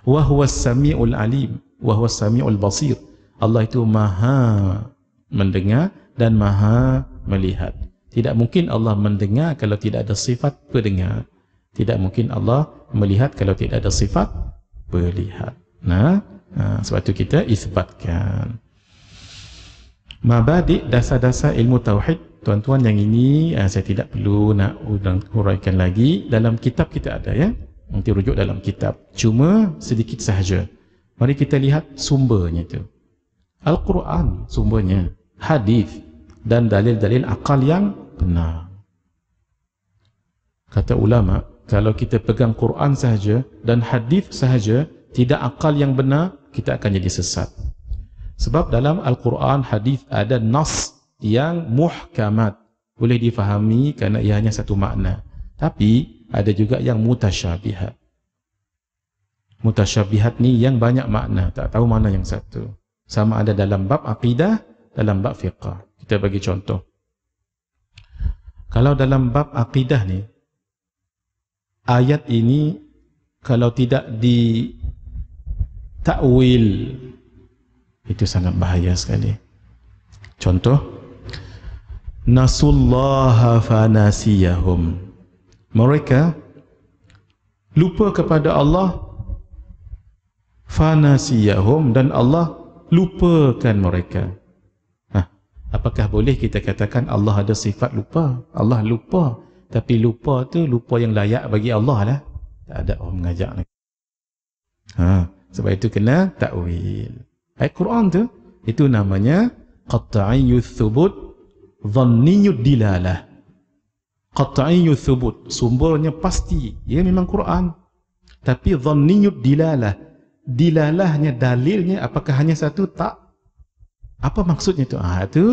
Wa huwas sami'ul alim, wa huwas sami'ul basir. Allah itu maha mendengar dan maha melihat. Tidak mungkin Allah mendengar kalau tidak ada sifat pendengar. Tidak mungkin Allah melihat kalau tidak ada sifat melihat. Sebab tu kita isbatkan. Mabadi' dasar-dasar ilmu tauhid, tuan-tuan, yang ini saya tidak perlu nak huraikan lagi. Dalam kitab kita ada, ya. Nanti rujuk dalam kitab. Cuma sedikit sahaja. Mari kita lihat sumbernya tu. Al-Quran sumbernya, hadis dan dalil-dalil akal yang benar. Kata ulama, kalau kita pegang Quran sahaja dan hadis sahaja, tidak akal yang benar, kita akan jadi sesat. Sebab dalam Al-Quran, hadis ada nas yang muhkamat, boleh difahami kerana ia hanya satu makna. Tapi ada juga yang mutasyabihat. Mutasyabihat ni yang banyak makna, tak tahu mana yang satu. Sama ada dalam bab akidah, dalam bab fiqah. Kita bagi contoh. Kalau dalam bab akidah ni, ayat ini kalau tidak ditakwil, itu sangat bahaya sekali. Contoh, nasullaha fanasiyahum. Mereka lupa kepada Allah, fanasiyahum, dan Allah lupakan mereka. Apakah boleh kita katakan Allah ada sifat lupa? Allah lupa, tapi lupa tu lupa yang layak bagi Allah lah. Tak ada orang mengajak lagi. Sebab itu kena takwil. Ayat Quran tu, itu namanya qat'iyyut thubut, dhanniyyud dilalah. Qat'iyyut thubut, sumbernya pasti, ia memang Quran. Tapi dhanniyyud dilalah, dilalahnya, dalilnya apakah hanya satu? Tak. Apa maksudnya tu? Itu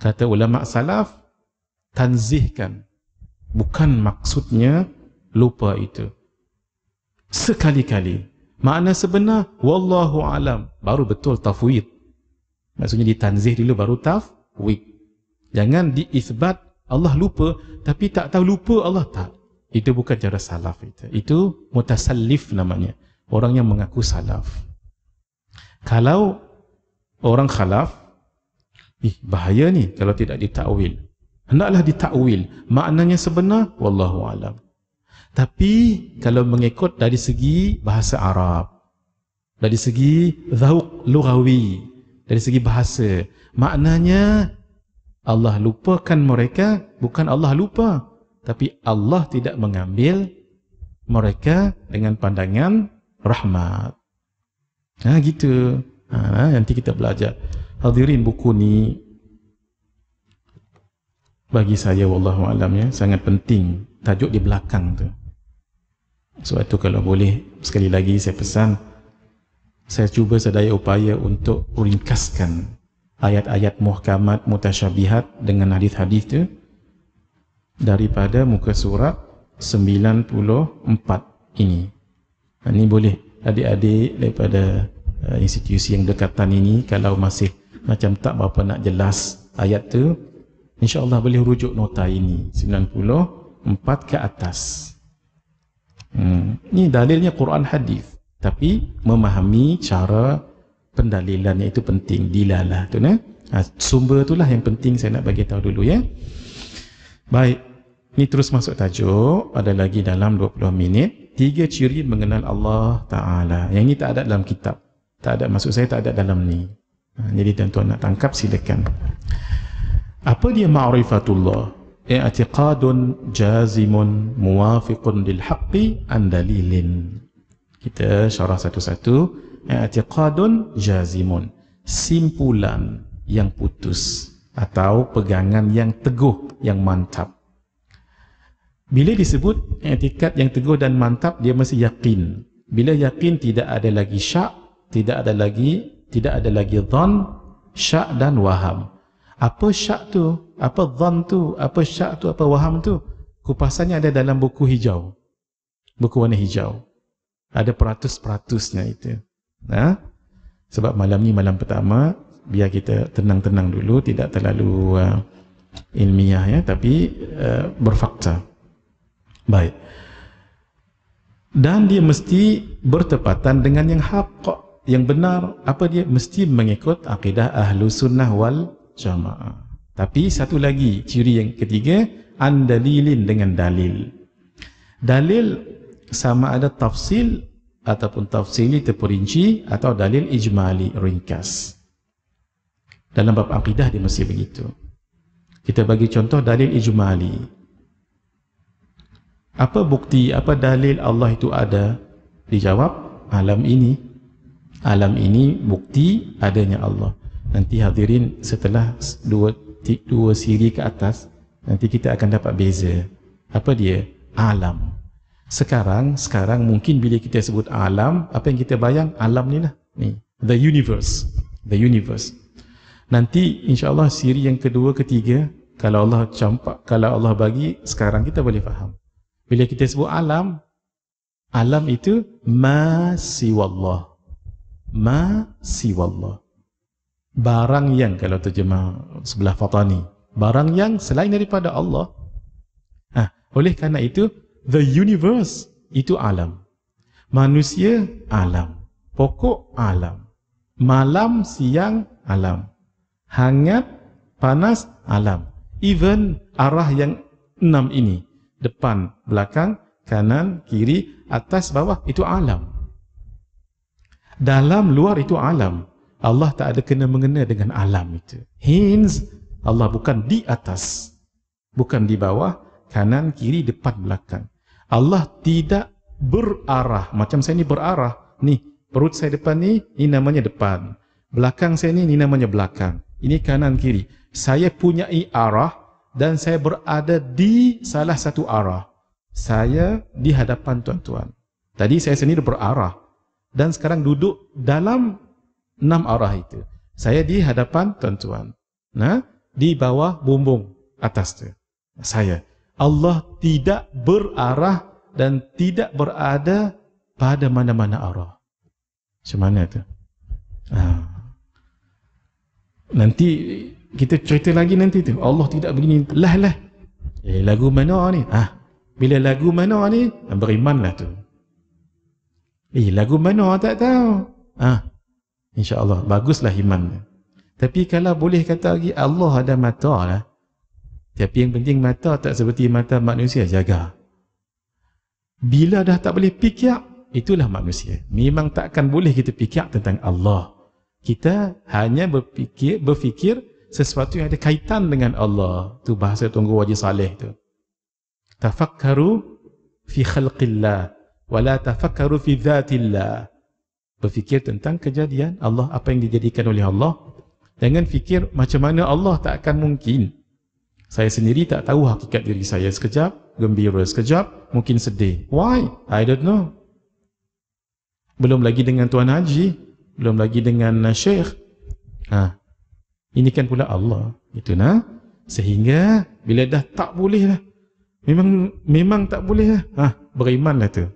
kata ulama salaf, tanzihkan. Bukan maksudnya lupa itu. Sekali-kali. Makna sebenar, wallahu alam, baru betul tafwid. Maksudnya ditanzih dulu baru tafwid. Jangan diisbat Allah lupa, tapi tak tahu lupa Allah, tak. Itu bukan cara salaf itu. Itu mutasallif namanya. Orang yang mengaku salaf. Kalau orang khalaf, bahaya ni kalau tidak ditakwil. Hendaklah ditakwil. Maknanya sebenar, wallahu alam. Tapi kalau mengikut dari segi bahasa Arab, dari segi zauq lughawi, dari segi bahasa, maknanya Allah lupakan mereka, bukan Allah lupa, tapi Allah tidak mengambil mereka dengan pandangan rahmat. Gitu. Nanti kita belajar. Hadirin, buku ni bagi saya wallahu alam, ya, sangat penting. Tajuk di belakang tu. Sebab tu kalau boleh sekali lagi saya pesan, saya cuba sedaya upaya untuk ringkaskan ayat-ayat muhkamat mutasyabihat dengan hadis-hadis tu daripada muka surat 94 ini. Ini boleh adik-adik daripada institusi yang dekatan ini, kalau masih macam tak berapa nak jelas ayat tu, insya-Allah boleh rujuk nota ini 94 ke atas. Ini dalilnya Quran hadis, tapi memahami cara pendalilannya itu penting. Dilalah tu, sumber itulah yang penting saya nak bagi tahu dulu, ya. Baik, ini terus masuk tajuk. Ada lagi dalam 20 minit 3 ciri mengenal Allah Ta'ala. Yang ini tak ada dalam kitab, tak ada, maksud saya tak ada dalam ni. Jadi tuan-tuan nak tangkap, silakan. Apa dia ma'rifatullah? I'tiqadun jazimun muwafiqun lil haqqi an dalilin. Kita syarah satu-satu. I'tiqadun jazimun, simpulan yang putus atau pegangan yang teguh, yang mantap. Bila disebut i'tikad yang teguh dan mantap, dia mesti yakin. Bila yakin, tidak ada lagi syak, tidak ada lagi dhan, syak dan waham. Apa syak tu, apa dhan tu, apa syak tu, apa waham tu, kupasannya ada dalam buku hijau, buku warna hijau. Ada peratus-peratusnya itu. Sebab malam ni malam pertama, biar kita tenang-tenang dulu, tidak terlalu ilmiah, ya, tapi berfakta. Baik. Dan dia mesti bertepatan dengan yang haqq, yang benar. Apa dia? Mesti mengikut akidah ahlu sunnah wal jamaah. Tapi satu lagi, ciri yang ketiga, andalilin, dengan dalil. Dalil sama ada tafsil ataupun tafsili terperinci, atau dalil ijmali ringkas. Dalam bab akidah dia mesti begitu. Kita bagi contoh dalil ijmali. Apa bukti, apa dalil Allah itu ada? Dijawab, alam ini. Alam ini bukti adanya Allah. Nanti hadirin setelah dua siri ke atas, nanti kita akan dapat beza. Apa dia? Alam. Sekarang mungkin bila kita sebut alam, apa yang kita bayang? Alam ni lah. Ni, the universe. The universe. Nanti insya-Allah siri yang kedua, ketiga, kalau Allah campak, kalau Allah bagi, sekarang kita boleh faham. Bila kita sebut alam, alam itu ma siwallah. Ma siwallah. Barang yang, kalau terjemah sebelah Fatani, barang yang selain daripada Allah. Oleh kerana itu, the universe itu alam. Manusia alam. Pokok alam. Malam, siang alam. Hangat, panas alam. Even arah yang 6 ini, depan, belakang, kanan, kiri, atas, bawah, itu alam. Dalam, luar itu alam. Allah tak ada kena-mengena dengan alam itu. Hence, Allah bukan di atas, bukan di bawah, kanan, kiri, depan, belakang. Allah tidak berarah. Macam saya ni berarah. Ni, perut saya depan ni, ini namanya depan. Belakang saya ni namanya belakang. Ini kanan, kiri. Saya punyai arah dan saya berada di salah satu arah. Saya di hadapan tuan-tuan. Tadi saya sendiri berarah. Dan sekarang duduk dalam 6 arah itu. Saya di hadapan tuan-tuan. Nah, di bawah bumbung atas tu. Saya. Allah tidak berarah dan tidak berada pada mana-mana arah. Macam mana tu? Nanti kita cerita lagi nanti tu. Allah tidak begini. Lah. Lagu mana ni? Bila lagu mana ni? Berimanlah tu. Lagu mana tak tahu. InsyaAllah, baguslah iman. Tapi kalau boleh kata lagi, Allah ada mata lah. Tapi yang penting mata tak seperti mata manusia, jaga. Bila dah tak boleh fikir, itulah manusia. Memang takkan boleh kita fikir tentang Allah. Kita hanya berfikir sesuatu yang ada kaitan dengan Allah. Tu bahasa Tunggu Wajih Saleh tu. Tafakkaru fi khalqillah wala tafakkaru fi dhatillah. Berfikir tentang kejadian Allah, apa yang dijadikan oleh Allah. Jangan fikir macam mana Allah, tak akan mungkin. Saya sendiri tak tahu hakikat diri saya. Sekejap gembira, sekejap mungkin sedih. Why? I don't know. Belum lagi dengan Tuan Haji, belum lagi dengan Syekh. Ini kan pula Allah. Itu nah. Sehingga bila dah tak boleh lah, memang tak boleh lah, berimanlah tu.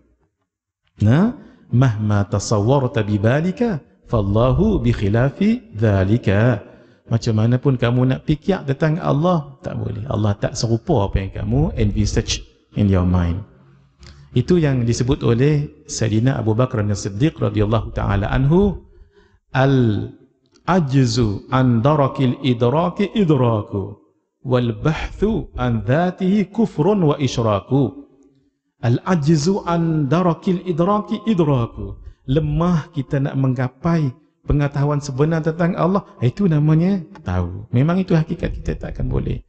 Mahma tasawwarta bibalika fallahu bikhilafi dhalika. Macam mana pun kamu nak fikir tentang Allah, tak boleh. Allah tak serupa apa yang kamu envisage in your mind. Itu yang disebut oleh Sayyidina Abu Bakar As-Siddiq radhiyallahu ta'ala anhu, al-ajzu an darakil idraki idraku wal bahthu an dhatihi kufrun wa isyraku. Al-ajzu an darakil idraki idraku. Lemah kita nak menggapai pengetahuan sebenar tentang Allah, itu namanya tahu. Memang itu hakikat, kita tak akan boleh.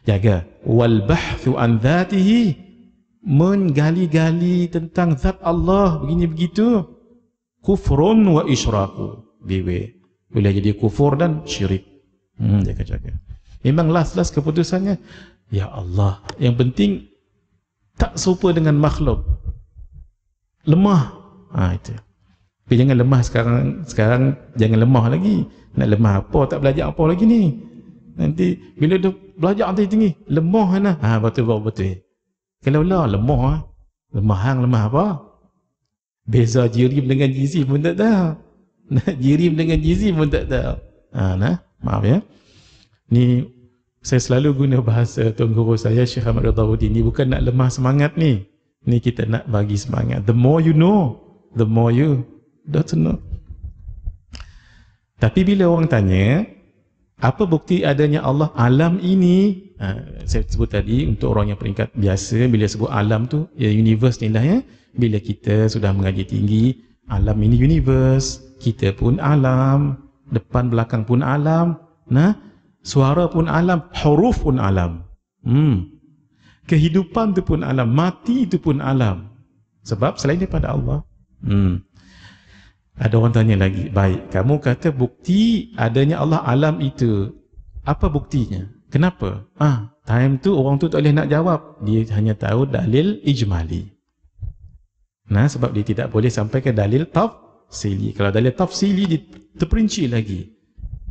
Jaga. Wal bahthu an dhatihi, menggali-gali tentang zat Allah begini begitu, kufrun wa isyraku. Boleh jadi kufur dan syirik. Jaga-jaga. Memang last keputusannya, ya Allah, yang penting tak serupa dengan makhluk. Lemah. Itu. Tapi jangan lemah sekarang jangan lemah lagi. Nak lemah apa? Tak belajar apa lagi ni? Nanti bila dah belajar tinggi, lemah mana? Betul. Kalau lemah, lemah apa? Beza jirim dengan jizim pun tak tahu. Jirim dengan jizim pun tak tahu. Maaf ya. Ni saya selalu guna bahasa Tuan Guru saya Syekh Ahmad Ridhaudin. Ni bukan nak lemah semangat ni. Ni kita nak bagi semangat. The more you know, the more you don't know. Tapi bila orang tanya, apa bukti adanya Allah? Alam ini, saya sebut tadi untuk orang yang peringkat biasa, bila sebut alam tu, ya universe ni lah ya. bila kita sudah mengaji tinggi, alam ini universe, kita pun alam, depan belakang pun alam, nah, suara pun alam, huruf pun alam. Kehidupan tu pun alam, mati itu pun alam. Sebab selain daripada Allah. Ada orang tanya lagi, baik, kamu kata bukti adanya Allah alam itu, apa buktinya? Kenapa? Time tu orang tu tak boleh nak jawab, dia hanya tahu dalil ijmali. Nah, sebab dia tidak boleh sampai ke dalil tafsili. Kalau dalil tafsili dia terperinci lagi.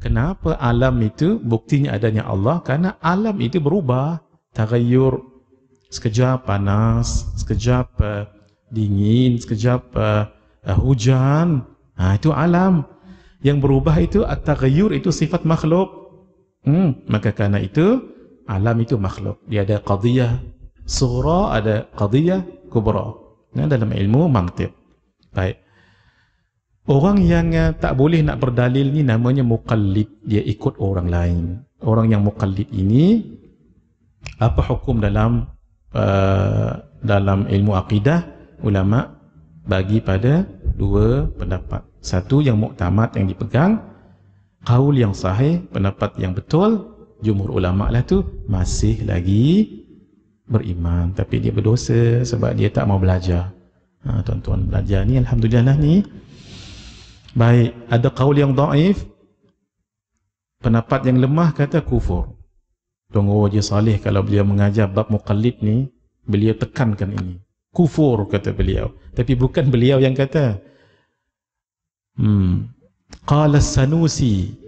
Kenapa alam itu buktinya adanya Allah? Karena alam itu berubah, tagayyur, sekejap panas, sekejap dingin, sekejap hujan. Itu alam. Yang berubah itu at-taghayyur, itu sifat makhluk. Maka karena itu alam itu makhluk. Dia ada qadiyah sughra, ada qadiyah kubra. Dalam ilmu mantiq. Baik. Orang yang tak boleh nak berdalil ni namanya muqallid. Dia ikut orang lain. Orang yang muqallid ini, apa hukum dalam ilmu akidah? Ulama bagi pada dua pendapat. Satu yang muktamad, yang dipegang, qaul yang sahih, pendapat yang betul. Jumhur ulama lah tu masih lagi beriman, tapi dia berdosa sebab dia tak mau belajar. Tuan-tuan belajar ni, alhamdulillah ni. Baik, ada qaul yang dhaif, pendapat yang lemah kata kufur. Tunggu je Saleh kalau beliau mengajar bab muqallid ni, beliau tekankan ini. Kufur kata beliau, tapi bukan beliau yang kata. Qala as-Sanusi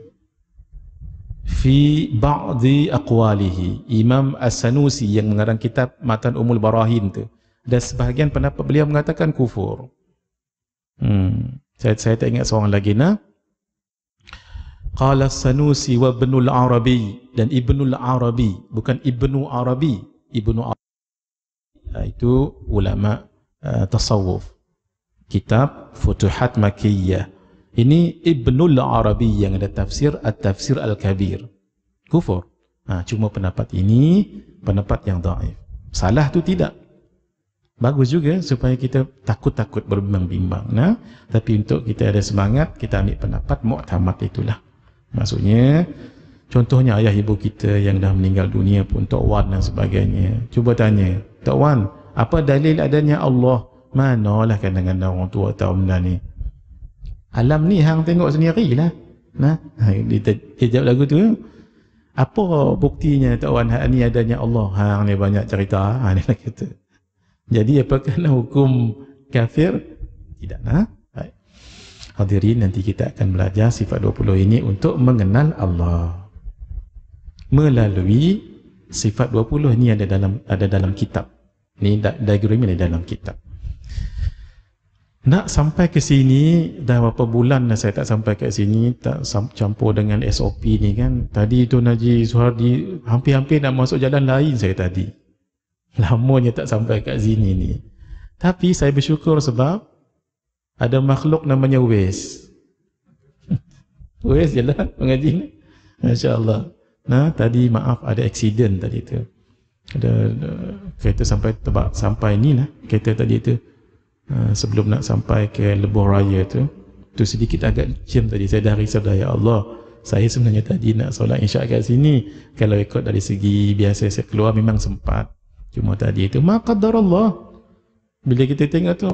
fi ba'di aqwalihi. Imam as-Sanusi yang mengarang kitab Matan Umul Barahin tu, dan sebahagian pendapat beliau mengatakan kufur. Saya tak ingat seorang lagi. Qala as-Sanusi wa Ibnul Arabi, dan Ibnul Arabi, bukan Ibnu Arabi. Ibnu Arabi itu ulama tasawuf, kitab Futuhat Makkiyah. Ini Ibnul Arabi yang ada tafsir At-Tafsir Al-Kabir. Kufur. Cuma pendapat ini pendapat yang dhaif. Salah tu tidak. Bagus juga supaya kita takut-takut berbimbang-bimbang. Tapi untuk kita ada semangat, kita ambil pendapat muktamad itulah. Maksudnya, contohnya ayah ibu kita yang dah meninggal dunia pun, Tok Wan dan sebagainya. Cuba tanya, Tok Wan, apa dalil adanya Allah? Manalah kadang-kadang orang tua tahu benda ni. Alam ni hang tengok sendirilah. Dia jawab lagu tu. Apa buktinya Tok Wan ni adanya Allah? Hang ni banyak cerita. Dia kata. Jadi apakah hukum kafir? Tidak. Baik. Hadirin, nanti kita akan belajar sifat 20 ini untuk mengenal Allah. Melalui sifat 20 ini ada dalam kitab. Ni diagram ini ada dalam kitab. Nak sampai ke sini, dah berapa bulan dah saya tak sampai ke sini, tak campur dengan SOP ni kan. Tadi tu Haji Suhardi hampir-hampir nak masuk jalan lain saya tadi. Lamanya tak sampai kat sini ni. Tapi saya bersyukur sebab ada makhluk namanya Wes. Wes je lah mengaji ni. Masya Allah. Tadi maaf ada accident tadi tu. Ada kereta sampai ni lah kereta tadi tu. Sebelum nak sampai ke Lebuh Raya tu sedikit agak jam tadi. Saya dah risau dah, ya Allah, saya sebenarnya tadi nak solat isyak kat sini. Kalau ikut dari segi biasa saya keluar memang sempat, cuma tadi itu maqaddar Allah. Bila kita tengok tu,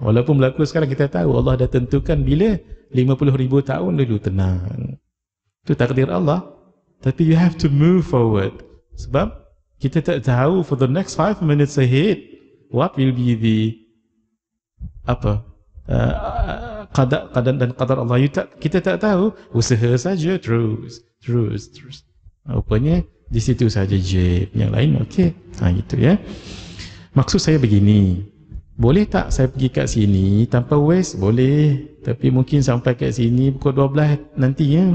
walaupun berlaku sekarang, kita tahu Allah dah tentukan bila 50,000 tahun dulu, tenang, itu takdir Allah. Tapi you have to move forward, sebab kita tak tahu for the next 5 minutes ahead what will be the qadar dan qadar Allah. Kita tak tahu. Usaha saja terus. Rupanya di situ saja je. Yang lain okey. Gitu ya. Maksud saya begini, boleh tak saya pergi kat sini tanpa West? Boleh, tapi mungkin sampai kat sini pukul 12 nanti ya.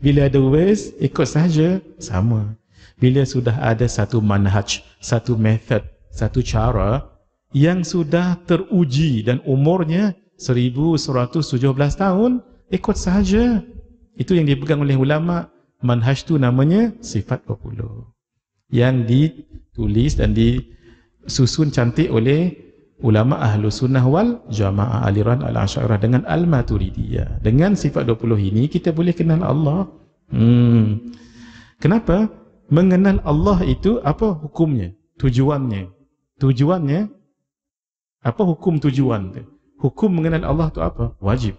Bila ada West, ikut saja, sama. Bila sudah ada satu manhaj, satu method, satu cara yang sudah teruji dan umurnya 1117 tahun, ikut sahaja. Itu yang dipegang oleh ulama. Manhaj tu namanya sifat 20, yang ditulis dan disusun cantik oleh ulama ahlu sunnah wal jamaah, aliran al-Asy'ariyah dengan al-Maturidiyah. Dengan sifat 20 ini kita boleh kenal Allah. Kenapa? Mengenal Allah itu apa hukumnya? Tujuannya. Tujuannya apa hukum tujuan tu? Hukum mengenal Allah tu apa? Wajib.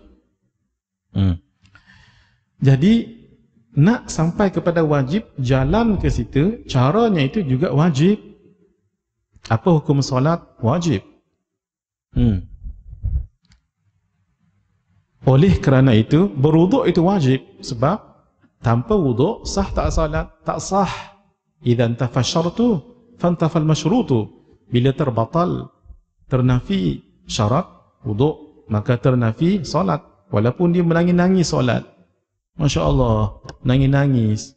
Jadi nak sampai kepada wajib, jalan ke situ, caranya itu juga wajib. Apa hukum solat? Wajib. Oleh kerana itu, berwuduk itu wajib. Sebab tanpa wuduk sah tak salat? Tak sah. Idza intafa syartu fantafal masyrutu. Bila terbatal, ternafi syarat wuduk, maka ternafi solat. Walaupun dia menangis-nangis solat, Masya Allah, nangis-nangis,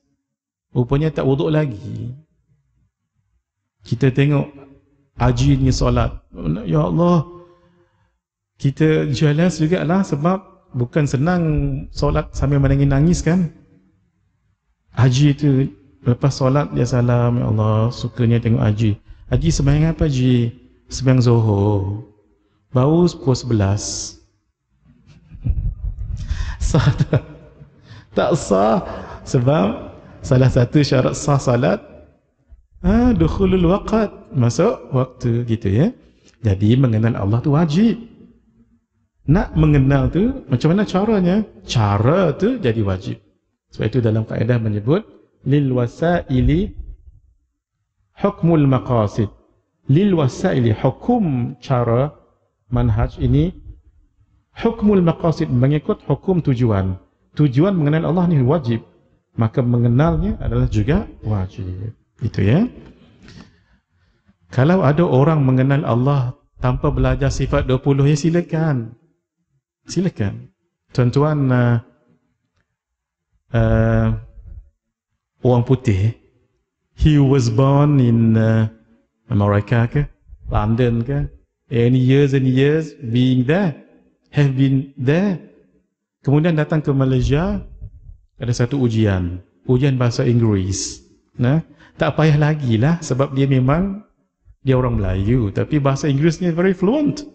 rupanya tak wuduk lagi. Kita tengok haji ni solat, ya Allah, kita jealous juga lah, sebab bukan senang solat sambil menangis-nangis kan. Haji tu lepas solat dia salam, ya Allah, sukanya tengok haji. Haji sembahyang apa haji? Sembahyang Zuhur. Baru pukul 11. Sah tak? Tak sah. Sebab salah satu syarat sah salat, dukhulul waqt, masuk waktu gitu ya. Jadi mengenal Allah tu wajib. Nak mengenal tu macam mana caranya? Cara tu jadi wajib. Sebab itu dalam kaedah menyebut lil wasaili hukmul maqasid. Lil wasaili, hukum cara manhaj ini, hukmul maqasid, mengikut hukum tujuan. Tujuan mengenal Allah ni wajib, maka mengenalnya adalah juga wajib. Itu ya. Kalau ada orang mengenal Allah tanpa belajar sifat 20, ya silakan. Silakan. Tuan-tuan orang putih, he was born in America ke, London ke, and years being there, have been there. Kemudian datang ke Malaysia, ada satu ujian bahasa Inggeris. Nah, tak payah lagi lah, sebab dia memang dia orang Melayu, tapi bahasa Inggerisnya very fluent,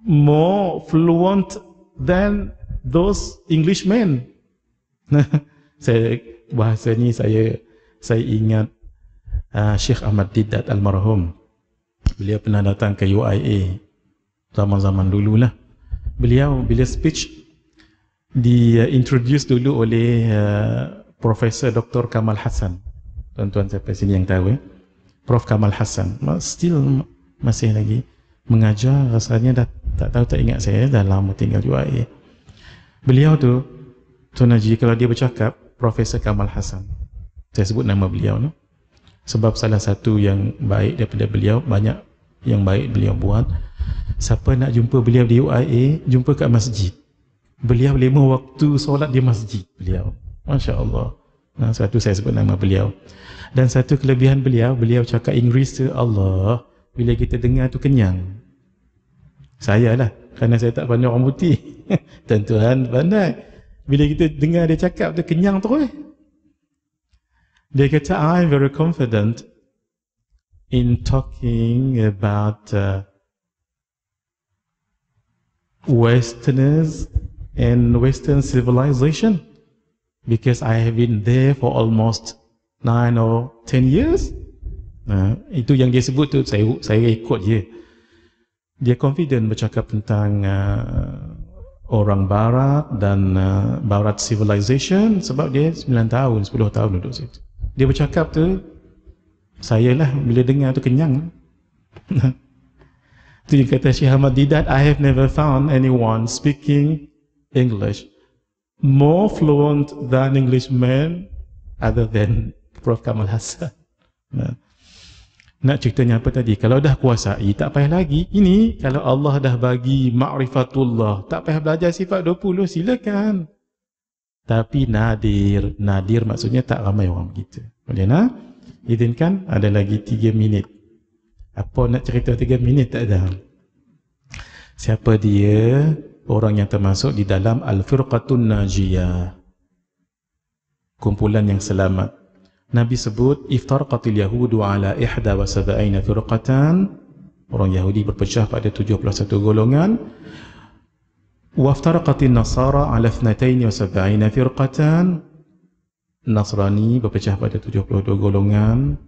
more fluent than those Englishmen. Saya bahasa ni saya ingat Syekh Ahmad Didat almarhum. Beliau pernah datang ke UIA zaman-zaman dululah. Beliau bila speech introduce dulu oleh Profesor Dr. Kamal Hassan. Tuan-tuan sampai sini yang tahu Prof Kamal Hassan still masih lagi mengajar, rasanya dah tak ingat saya, dah lama tinggal UIA. Beliau tu, Tuan Haji, kalau dia bercakap, Profesor Kamal Hassan, saya sebut nama beliau no? Sebab salah satu yang baik daripada beliau, banyak yang baik beliau buat. Siapa nak jumpa beliau di UIA, jumpa kat masjid. Beliau 5 waktu solat di masjid beliau. Masya Allah. Nah, satu saya sebut nama beliau. Dan satu kelebihan beliau, beliau cakap Inggeris tu, Allah, bila kita dengar tu kenyang. Saya lah, kerana saya tak pandai orang putih. Tuan-tuan pandai. Bila kita dengar dia cakap tu kenyang terus. Dia kata, I'm very confident in talking about Westerners and Western civilization because I have been there for almost 9 or 10 years. Itu yang dia sebut tu, saya ikut je. Dia confident bercakap tentang orang Barat dan Barat civilization sebab dia 9 tahun, 10 tahun duduk situ. Dia bercakap tu, saya lah bila dengar tu kenyang. Tu dia kata Syekh Ahmad Didat, I have never found anyone speaking English more fluent than Englishmen other than Prof Kamal Hassan. Nak ceritanya apa tadi? Kalau dah kuasai, tak payah lagi. Ini kalau Allah dah bagi ma'rifatullah, tak payah belajar sifat 20, silakan. Tapi nadir maksudnya tak ramai orang begitu. Boleh nak? Izinkan ada lagi 3 minit. Apa nak cerita 3 minit? Tak ada. Siapa dia? Orang yang termasuk di dalam Al-Firqatun Najiyah, kumpulan yang selamat. Nabi sebut iftarqatil yahudu ala 71 firqatan Orang Yahudi berpecah pada 71 golongan. Waftaraqatin Nasara ala 72 firqatan. Nasrani berpecah pada 72 golongan.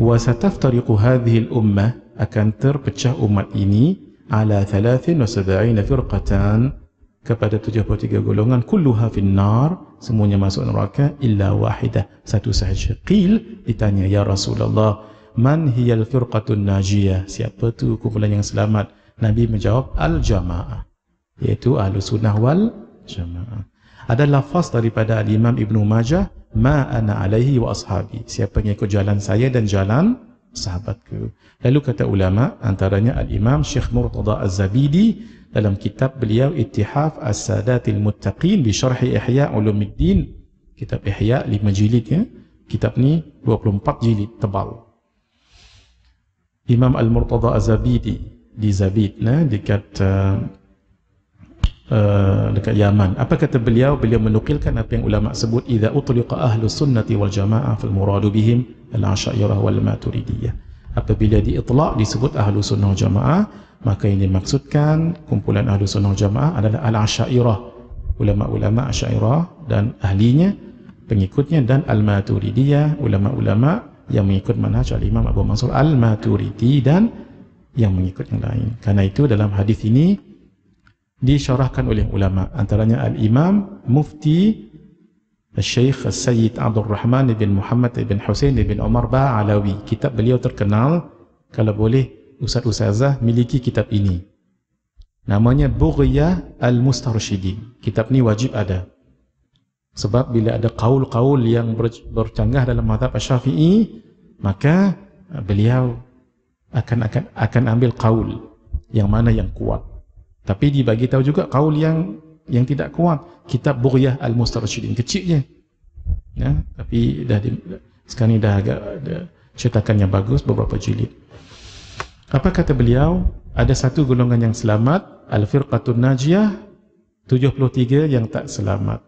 Wa sataftariqu hadhihi al-ummah, akan terpecah umat ini ala 73 firqatan, kepada 73 golongan, kulluha finnar, semuanya masuk neraka illa wahidah, satu sahaja. Qil, ditanya, ya Rasulullah, man hiyal firqatun najiyah, siapa tu kumpulan yang selamat? Nabi menjawab, al-jamaah, iaitu ahlu sunnah wal jamaah. Ada lafaz daripada Imam Ibnu Majah, ma ana alaihi wa ashabi, siapa yang ikut jalan saya dan jalan sahabatku. Lalu kata ulama, antaranya Al-Imam Syekh Murtada Az-Zabidi dalam kitab beliau Ittihaf As-Sadatil Muttaqin bi Syarhi Ihya Ulumuddin, kitab Ihya 5 jilid ya. Kitab ni 24 jilid tebal. Imam Al-Murtada Az-Zabidi di Zabid dekat Yaman. Apa kata beliau? Beliau menukilkan apa yang ulama sebut, idza utliqa ahlus sunnati wal jamaah fal muradu bihim al-asy'ariyah wal maturidiyah. Apabila diitlaq disebut ahlus sunnah wal jamaah, maka yang dimaksudkan kumpulan ahlus sunnah wal jamaah adalah al-asy'ariyah, ulama-ulama asy'ariyah dan ahlinya, pengikutnya, dan al-maturidiyah, ulama-ulama yang mengikut manhaj al-Imam Abu Mansur al-Maturidi dan yang mengikut yang lain. Karena itu dalam hadis ini disyarahkan oleh ulama, antaranya Al-Imam Mufti Syekh Sayyid Abdul Rahman bin Muhammad bin Husain bin Umar Ba'alawi. Kitab beliau terkenal, kalau boleh ustaz-ustazah miliki kitab ini, namanya Bughyah Al-Mustarsyidin. Kitab ni wajib ada, sebab bila ada qaul-qaul yang bercanggah dalam mazhab Syafi'i, maka beliau akan ambil qaul yang mana yang kuat. Tapi dibagi tahu juga kaul yang tidak kuat. Kitab Bughyah Al-Mustarsyidin, kecilnya ya, tapi sekarang ni dah agak cetakannya bagus, beberapa jilid. Apa kata beliau? Ada satu golongan yang selamat, al-firqatun najiyah, 73 yang tak selamat.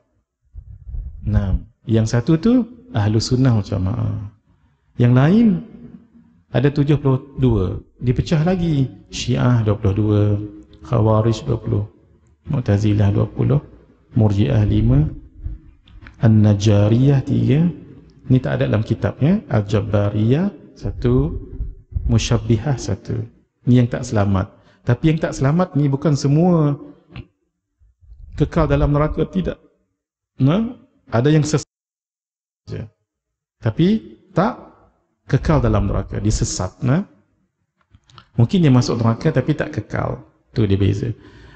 Nah, yang satu tu ahlus sunnah wal jamaah, yang lain ada 72, dipecah lagi, Syiah 22, Khawarij 20, Mu'tazilah 20, Murji'ah 5, An-Najjariyah 3, ni tak ada dalam kitabnya, Al-Jabbariyah 1, Musyabbihah 1. Ni yang tak selamat. Tapi yang tak selamat ni bukan semua kekal dalam neraka, tidak. Nah, ada yang sesat saja, tapi tak kekal dalam neraka, disesat. Nah, mungkin dia masuk neraka tapi tak kekal. Itu dia beza.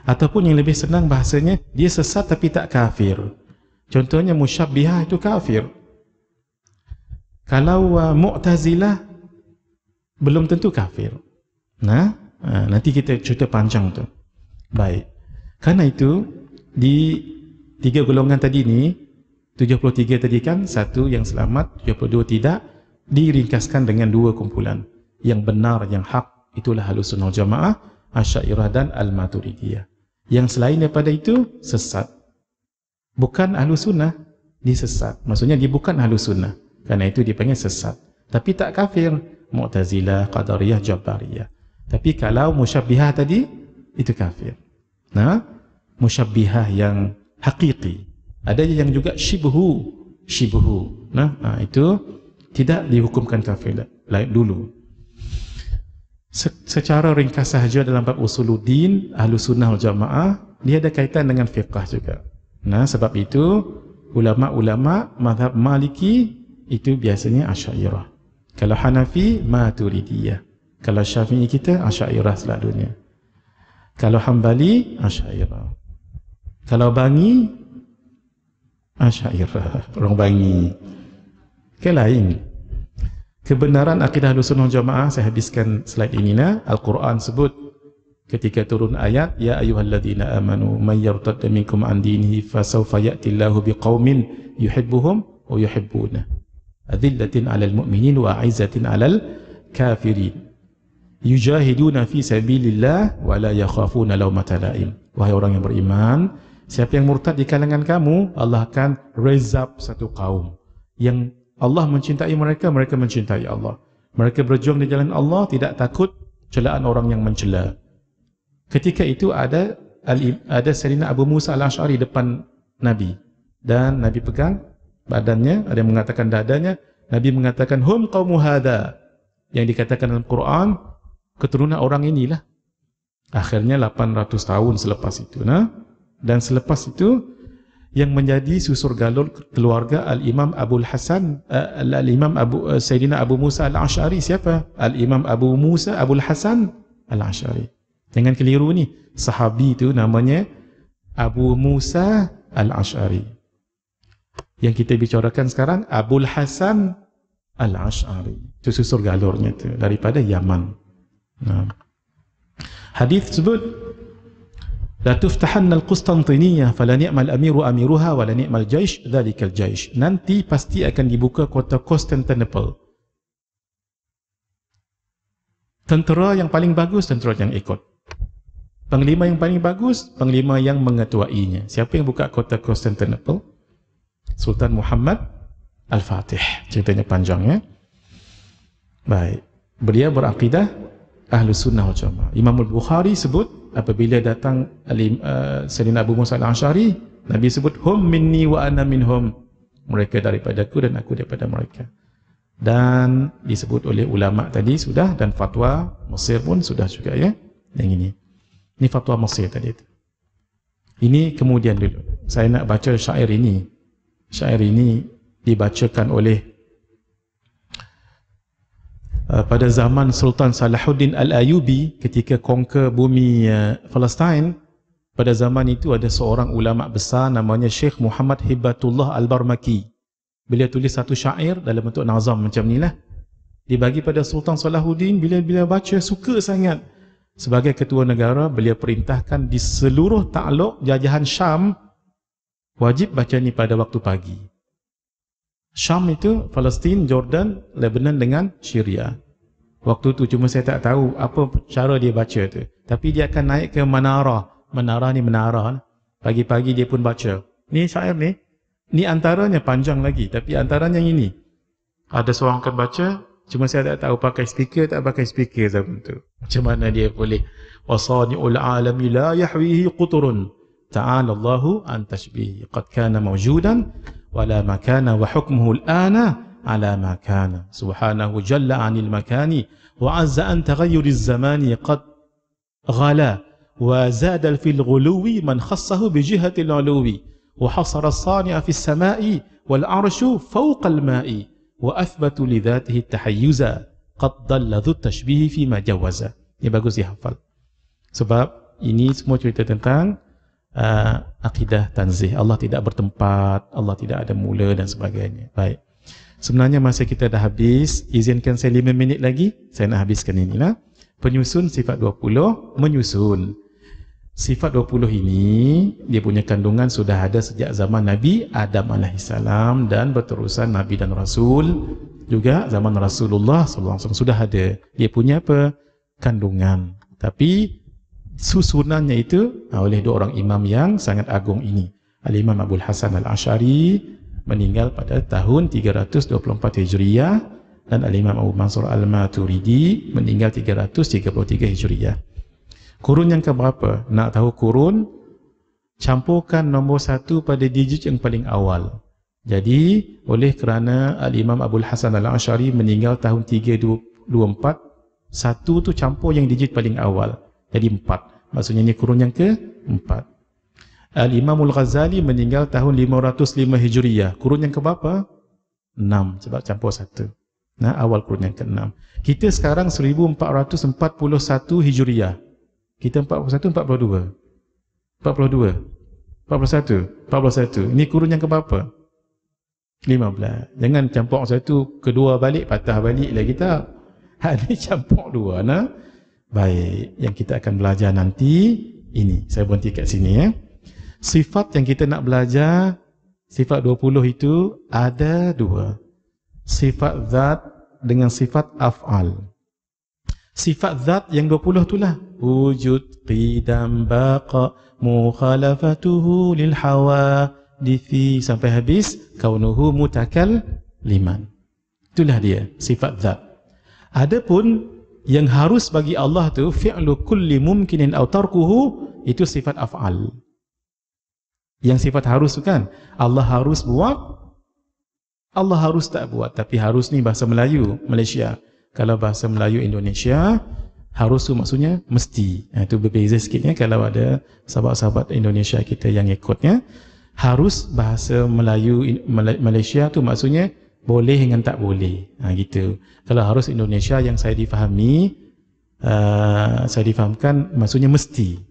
Ataupun yang lebih senang bahasanya, dia sesat tapi tak kafir. Contohnya Musyabbihah itu kafir. Kalau Mu'tazilah belum tentu kafir. Nah, nanti kita cerita panjang tu. Baik. Karena itu di 3 golongan tadi ni, 73 tadi kan, satu yang selamat, 72 tidak, diringkaskan dengan 2 kumpulan. Yang benar, yang hak, itulah Ahlus Sunnah wal Jamaah, Asy'ariyah dan Al-Maturidiyah. Yang selain daripada itu sesat. Bukan Ahlus Sunnah, dia sesat. Maksudnya dia bukan Ahlus Sunnah. Karena itu dipanggil sesat. Tapi tak kafir. Mu'tazilah, Qadariyah, Jabbariyah. Tapi kalau Musyabbihah tadi, itu kafir. Nah, Musyabbihah yang hakiki. Ada yang juga syibhu. Nah, itu tidak dihukumkan kafir lain dulu. Secara ringkas sahaja dalam bab usuluddin, Ahlus Sunnah wal Jamaah, dia ada kaitan dengan fiqh juga. Nah, sebab itu ulama-ulama mazhab Maliki itu biasanya Asy'ariyah. Kalau Hanafi, Maturidiyah. Kalau Syafi'i kita Asy'ariyah selalunya. Kalau Hambali, Asy'ariyah. Kalau Bangi, Asy'ariyah. Orang Bangi ke lain. Kebenaran akidah Ahlus Sunnah wal Jamaah, saya habiskan slide ini. Al-Quran sebut ketika turun ayat, ya ayyuhalladzina amanu may yartadda minkum an dinihi fasawfa ya'tillahu biqaumin yuhibbuhum wa yuhibbunah adillatin 'alal mu'minin wa 'izzatin 'alal kafirin yujahiduna fi sabilillah wa la yakhafuna lawmata la'im. Wahai orang yang beriman, siapa yang murtad di kalangan kamu, Allah akan raise up satu kaum yang Allah mencintai mereka, mereka mencintai Allah. Mereka berjuang di jalan Allah, tidak takut celaan orang yang mencela. Ketika itu ada Sayyidina Abu Musa al-Ash'ari depan Nabi, dan Nabi pegang badannya, ada yang mengatakan dadanya. Nabi mengatakan hum qaumu hadha, yang dikatakan dalam Quran keturunan orang inilah. Akhirnya 800 tahun selepas itu, dan selepas itu yang menjadi susur galur keluarga Al-Imam Abul Hasan, Al-Imam Sayyidina Abu Musa al-Ash'ari. Siapa? Al-Imam Abu Musa Abul Hasan al-Ash'ari. Jangan keliru ni, sahabi itu namanya Abu Musa al-Ash'ari. Yang kita bicarakan sekarang Abul Hasan al-Ash'ari. Itu susur galurnya itu daripada Yaman. Hadis tersebut, la tuftahanna al-Qustantiniyah fala ni'mal amiru amiruha wala ni'mal jaish dhalikal jaish. Nanti pasti akan dibuka kota Constantinople. Tentera yang paling bagus, tentera yang ikut. Panglima yang paling bagus, panglima yang mengetuainya. Siapa yang buka kota Constantinople? Sultan Muhammad Al-Fatih. Ceritanya panjang, ya. Baik. Beliau berakidah Ahlus Sunnah wal Jamaah. Imam Al-Bukhari sebut apabila datang Sayyidina Abu Musa al-Ash'ari, Nabi sebut hum minni wa ana minhum. Mereka daripadaku dan aku daripada mereka. Dan disebut oleh ulama tadi sudah, dan fatwa Mesir pun sudah juga, ya. Yang ini. Ini fatwa Mesir tadi itu. Ini kemudian dulu saya nak baca syair ini. Syair ini dibacakan oleh pada zaman Sultan Salahuddin Al-Ayyubi ketika conquer bumi Palestin. Pada zaman itu ada seorang ulama besar namanya Syekh Muhammad Hibatullah Al-Barmaki. Beliau tulis satu syair dalam bentuk nazam macam inilah. Dibagi pada Sultan Salahuddin, bila baca suka sangat. Sebagai ketua negara, beliau perintahkan di seluruh takluk jajahan Syam wajib baca ni pada waktu pagi. Syam itu Palestin, Jordan, Lebanon dengan Syria. Waktu tu cuma saya tak tahu apa cara dia baca tu. Tapi dia akan naik ke menara. Menara ni menara. Pagi-pagi dia pun baca. Ni syair ni. Ni antaranya panjang lagi. Tapi antaranya yang ini. Ada seorang akan baca. Cuma saya tak tahu pakai speaker tak pakai speaker zaman tu. Macam mana dia boleh. Wasani'ul alami la yahwihi quturun. Ta'ala Allahu an tashbihi. Qad kana mawjudan. Wala makana wa hukmuhu al-ana ala makana. Subhanahu jalla anil makani. Wa azza an taghayyuriz zamani qad ghala. Wa zada fil ghuluwi man khassahu bi jihati al-uluwi. Wa hasara as-sani'a fi as-sama'i wal arshu fawqa al-ma'i. Wa athbatu li dhatihi tahayyuza qad dalla dhu tashbihi fi ma jawaza. Ini bagus dihafal. Sebab ini semua cerita tentang akidah tanzih. Allah tidak bertempat, Allah tidak ada mula dan sebagainya. Baik. Sebenarnya masa kita dah habis, izinkan saya 5 minit lagi, saya nak habiskan inilah. Penyusun sifat 20, menyusun. Sifat 20 ini, dia punya kandungan sudah ada sejak zaman Nabi Adam AS dan berterusan Nabi dan Rasul. Juga zaman Rasulullah SAW sudah ada. Dia punya apa? Kandungan. Tapi susunannya itu oleh dua orang imam yang sangat agung ini. Al-Imam Abul Hasan Al-Ash'ari meninggal pada tahun 324 Hijriah dan Al-Imam Abu Mansur Al-Maturidi meninggal 333 Hijriah. Kurun yang keberapa? Nak tahu kurun? Campurkan nombor 1 pada digit yang paling awal. Jadi, oleh kerana Al-Imam Abul Hasan Al-Ash'ari meninggal tahun 324, 1 tu campur yang digit paling awal. Jadi 4. Maksudnya ini kurun yang ke-4. Al-Imam Al-Ghazali meninggal tahun 505 Hijriah. Kurun yang keberapa? 6. Sebab campur 1. Nah, awal kurun yang ke-6. Kita sekarang 1441 Hijriah. Kita 41, 42. 42. 41. 41. Ini kurun yang keberapa? 15. Jangan campur 1, kedua balik, patah balik lagi tak. Ini campur 2. Nah? Baik, yang kita akan belajar nanti ini. Saya berhenti kat sini ya. Sifat yang kita nak belajar, sifat 20 itu ada 2. Sifat zat dengan sifat af'al. Sifat zat yang 20 itulah wujud, qidam, baqa, mukhalafatuhu lil hawadithi sampai habis, kaunuhu mutakalliman. Itulah dia sifat zat. Adapun Yang harus bagi Allah tu fi'lu kulli mumkinin aw tarkuhu, itu sifat af'al. Yang sifat harus tu kan, Allah harus buat, Allah harus tak buat. Tapi harus ni bahasa Melayu Malaysia. Kalau bahasa Melayu Indonesia, harus tu maksudnya mesti. Itu berbeza sikit ya. Kalau ada sahabat-sahabat Indonesia kita yang ikutnya, harus bahasa Melayu Malaysia tu maksudnya boleh dengan tak boleh. Gitu. Kalau harus Indonesia yang saya difahami, saya difahamkan maksudnya mesti.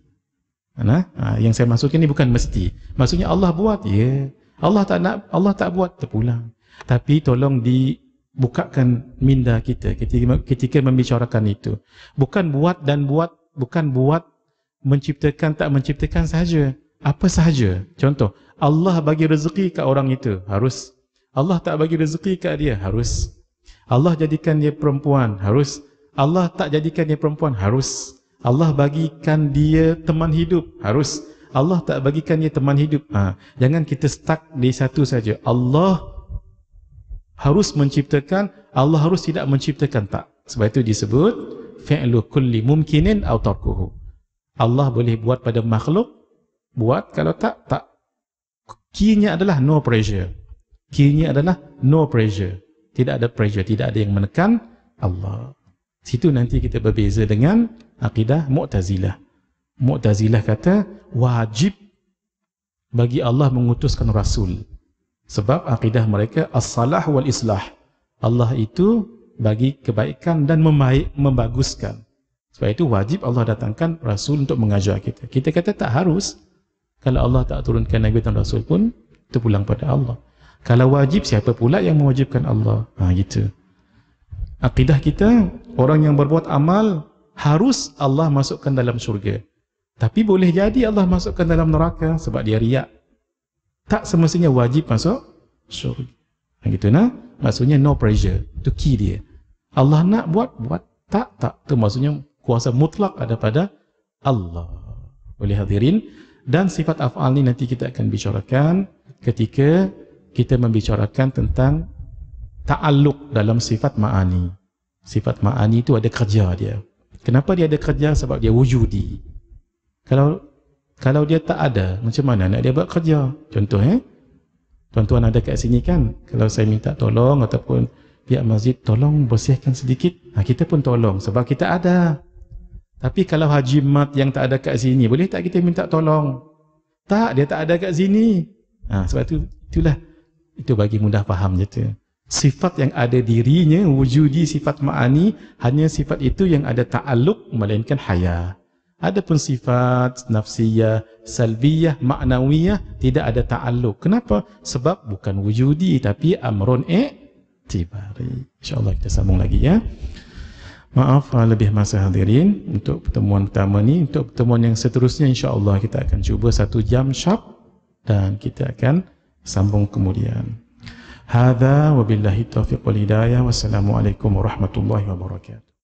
Yang saya maksudkan ni bukan mesti. Maksudnya Allah buat, ya. Allah tak nak, Allah tak buat, terpulang. Tapi tolong dibukakan minda kita ketika membicarakan itu. Bukan buat dan buat, bukan buat menciptakan tak menciptakan sahaja. Apa sahaja. Contoh, Allah bagi rezeki ke orang itu, harus. Allah tak bagi rezeki ke dia, harus. Allah jadikan dia perempuan, harus. Allah tak jadikan dia perempuan, harus. Allah bagikan dia teman hidup, harus. Allah tak bagikan dia teman hidup. Jangan kita stuck di satu saja. Allah harus menciptakan, Allah harus tidak menciptakan, tak. Sebab itu disebut fi'lu kulli mumkinin aw tarkuhu. Allah boleh buat pada makhluk, buat, kalau tak, tak. Key-nya adalah no pressure. Key-nya adalah no pressure. Tidak ada pressure, tidak ada yang menekan Allah. Situ nanti kita berbeza dengan akidah Mu'tazilah. Mu'tazilah kata wajib bagi Allah mengutuskan Rasul. Sebab akidah mereka as-salah wal islah. Allah itu bagi kebaikan dan membaguskan. Sebab itu wajib Allah datangkan Rasul untuk mengajar kita. Kita kata tak harus. Kalau Allah tak turunkan Nabi dan Rasul pun, itu pulang pada Allah. Kalau wajib, siapa pula yang mewajibkan Allah? Gitu. Akidah kita, orang yang berbuat amal, harus Allah masukkan dalam syurga. Tapi boleh jadi Allah masukkan dalam neraka sebab dia riak. Tak semestinya wajib masuk syurga. Gitu nah? Maksudnya no pressure. Itu key dia. Allah nak buat, buat. Tak, tak. Itu maksudnya kuasa mutlak ada pada Allah. Boleh hadirin. Dan sifat af'al ni nanti kita akan bicarakan ketika kita membicarakan tentang ta'alluq dalam sifat ma'ani. Sifat ma'ani itu ada kerja dia. Kenapa dia ada kerja? Sebab dia wujudi. Kalau dia tak ada, macam mana nak dia buat kerja? Contoh tuan-tuan ada kat sini kan, kalau saya minta tolong ataupun pihak masjid tolong bersihkan sedikit, kita pun tolong sebab kita ada. Tapi kalau Haji Mat yang tak ada kat sini, boleh tak kita minta tolong? Tak, dia tak ada kat sini. Sebab itulah, itu bagi mudah faham je tu. Sifat yang ada dirinya, wujudi sifat ma'ani, hanya sifat itu yang ada ta'alluq melainkan haya. Adapun sifat nafsiyah, salbiyah, ma'nawiyah tidak ada ta'alluq. Kenapa? Sebab bukan wujudi tapi amrun i'tibari. InsyaAllah kita sambung lagi ya. Maaf lebih masa hadirin untuk pertemuan pertama ni. Untuk pertemuan yang seterusnya insyaAllah kita akan cuba 1 jam sharp dan kita akan sambung kemudian. Hadza wabillahi taufiq wal hidayah. Wassalamualaikum warahmatullahi wabarakatuh.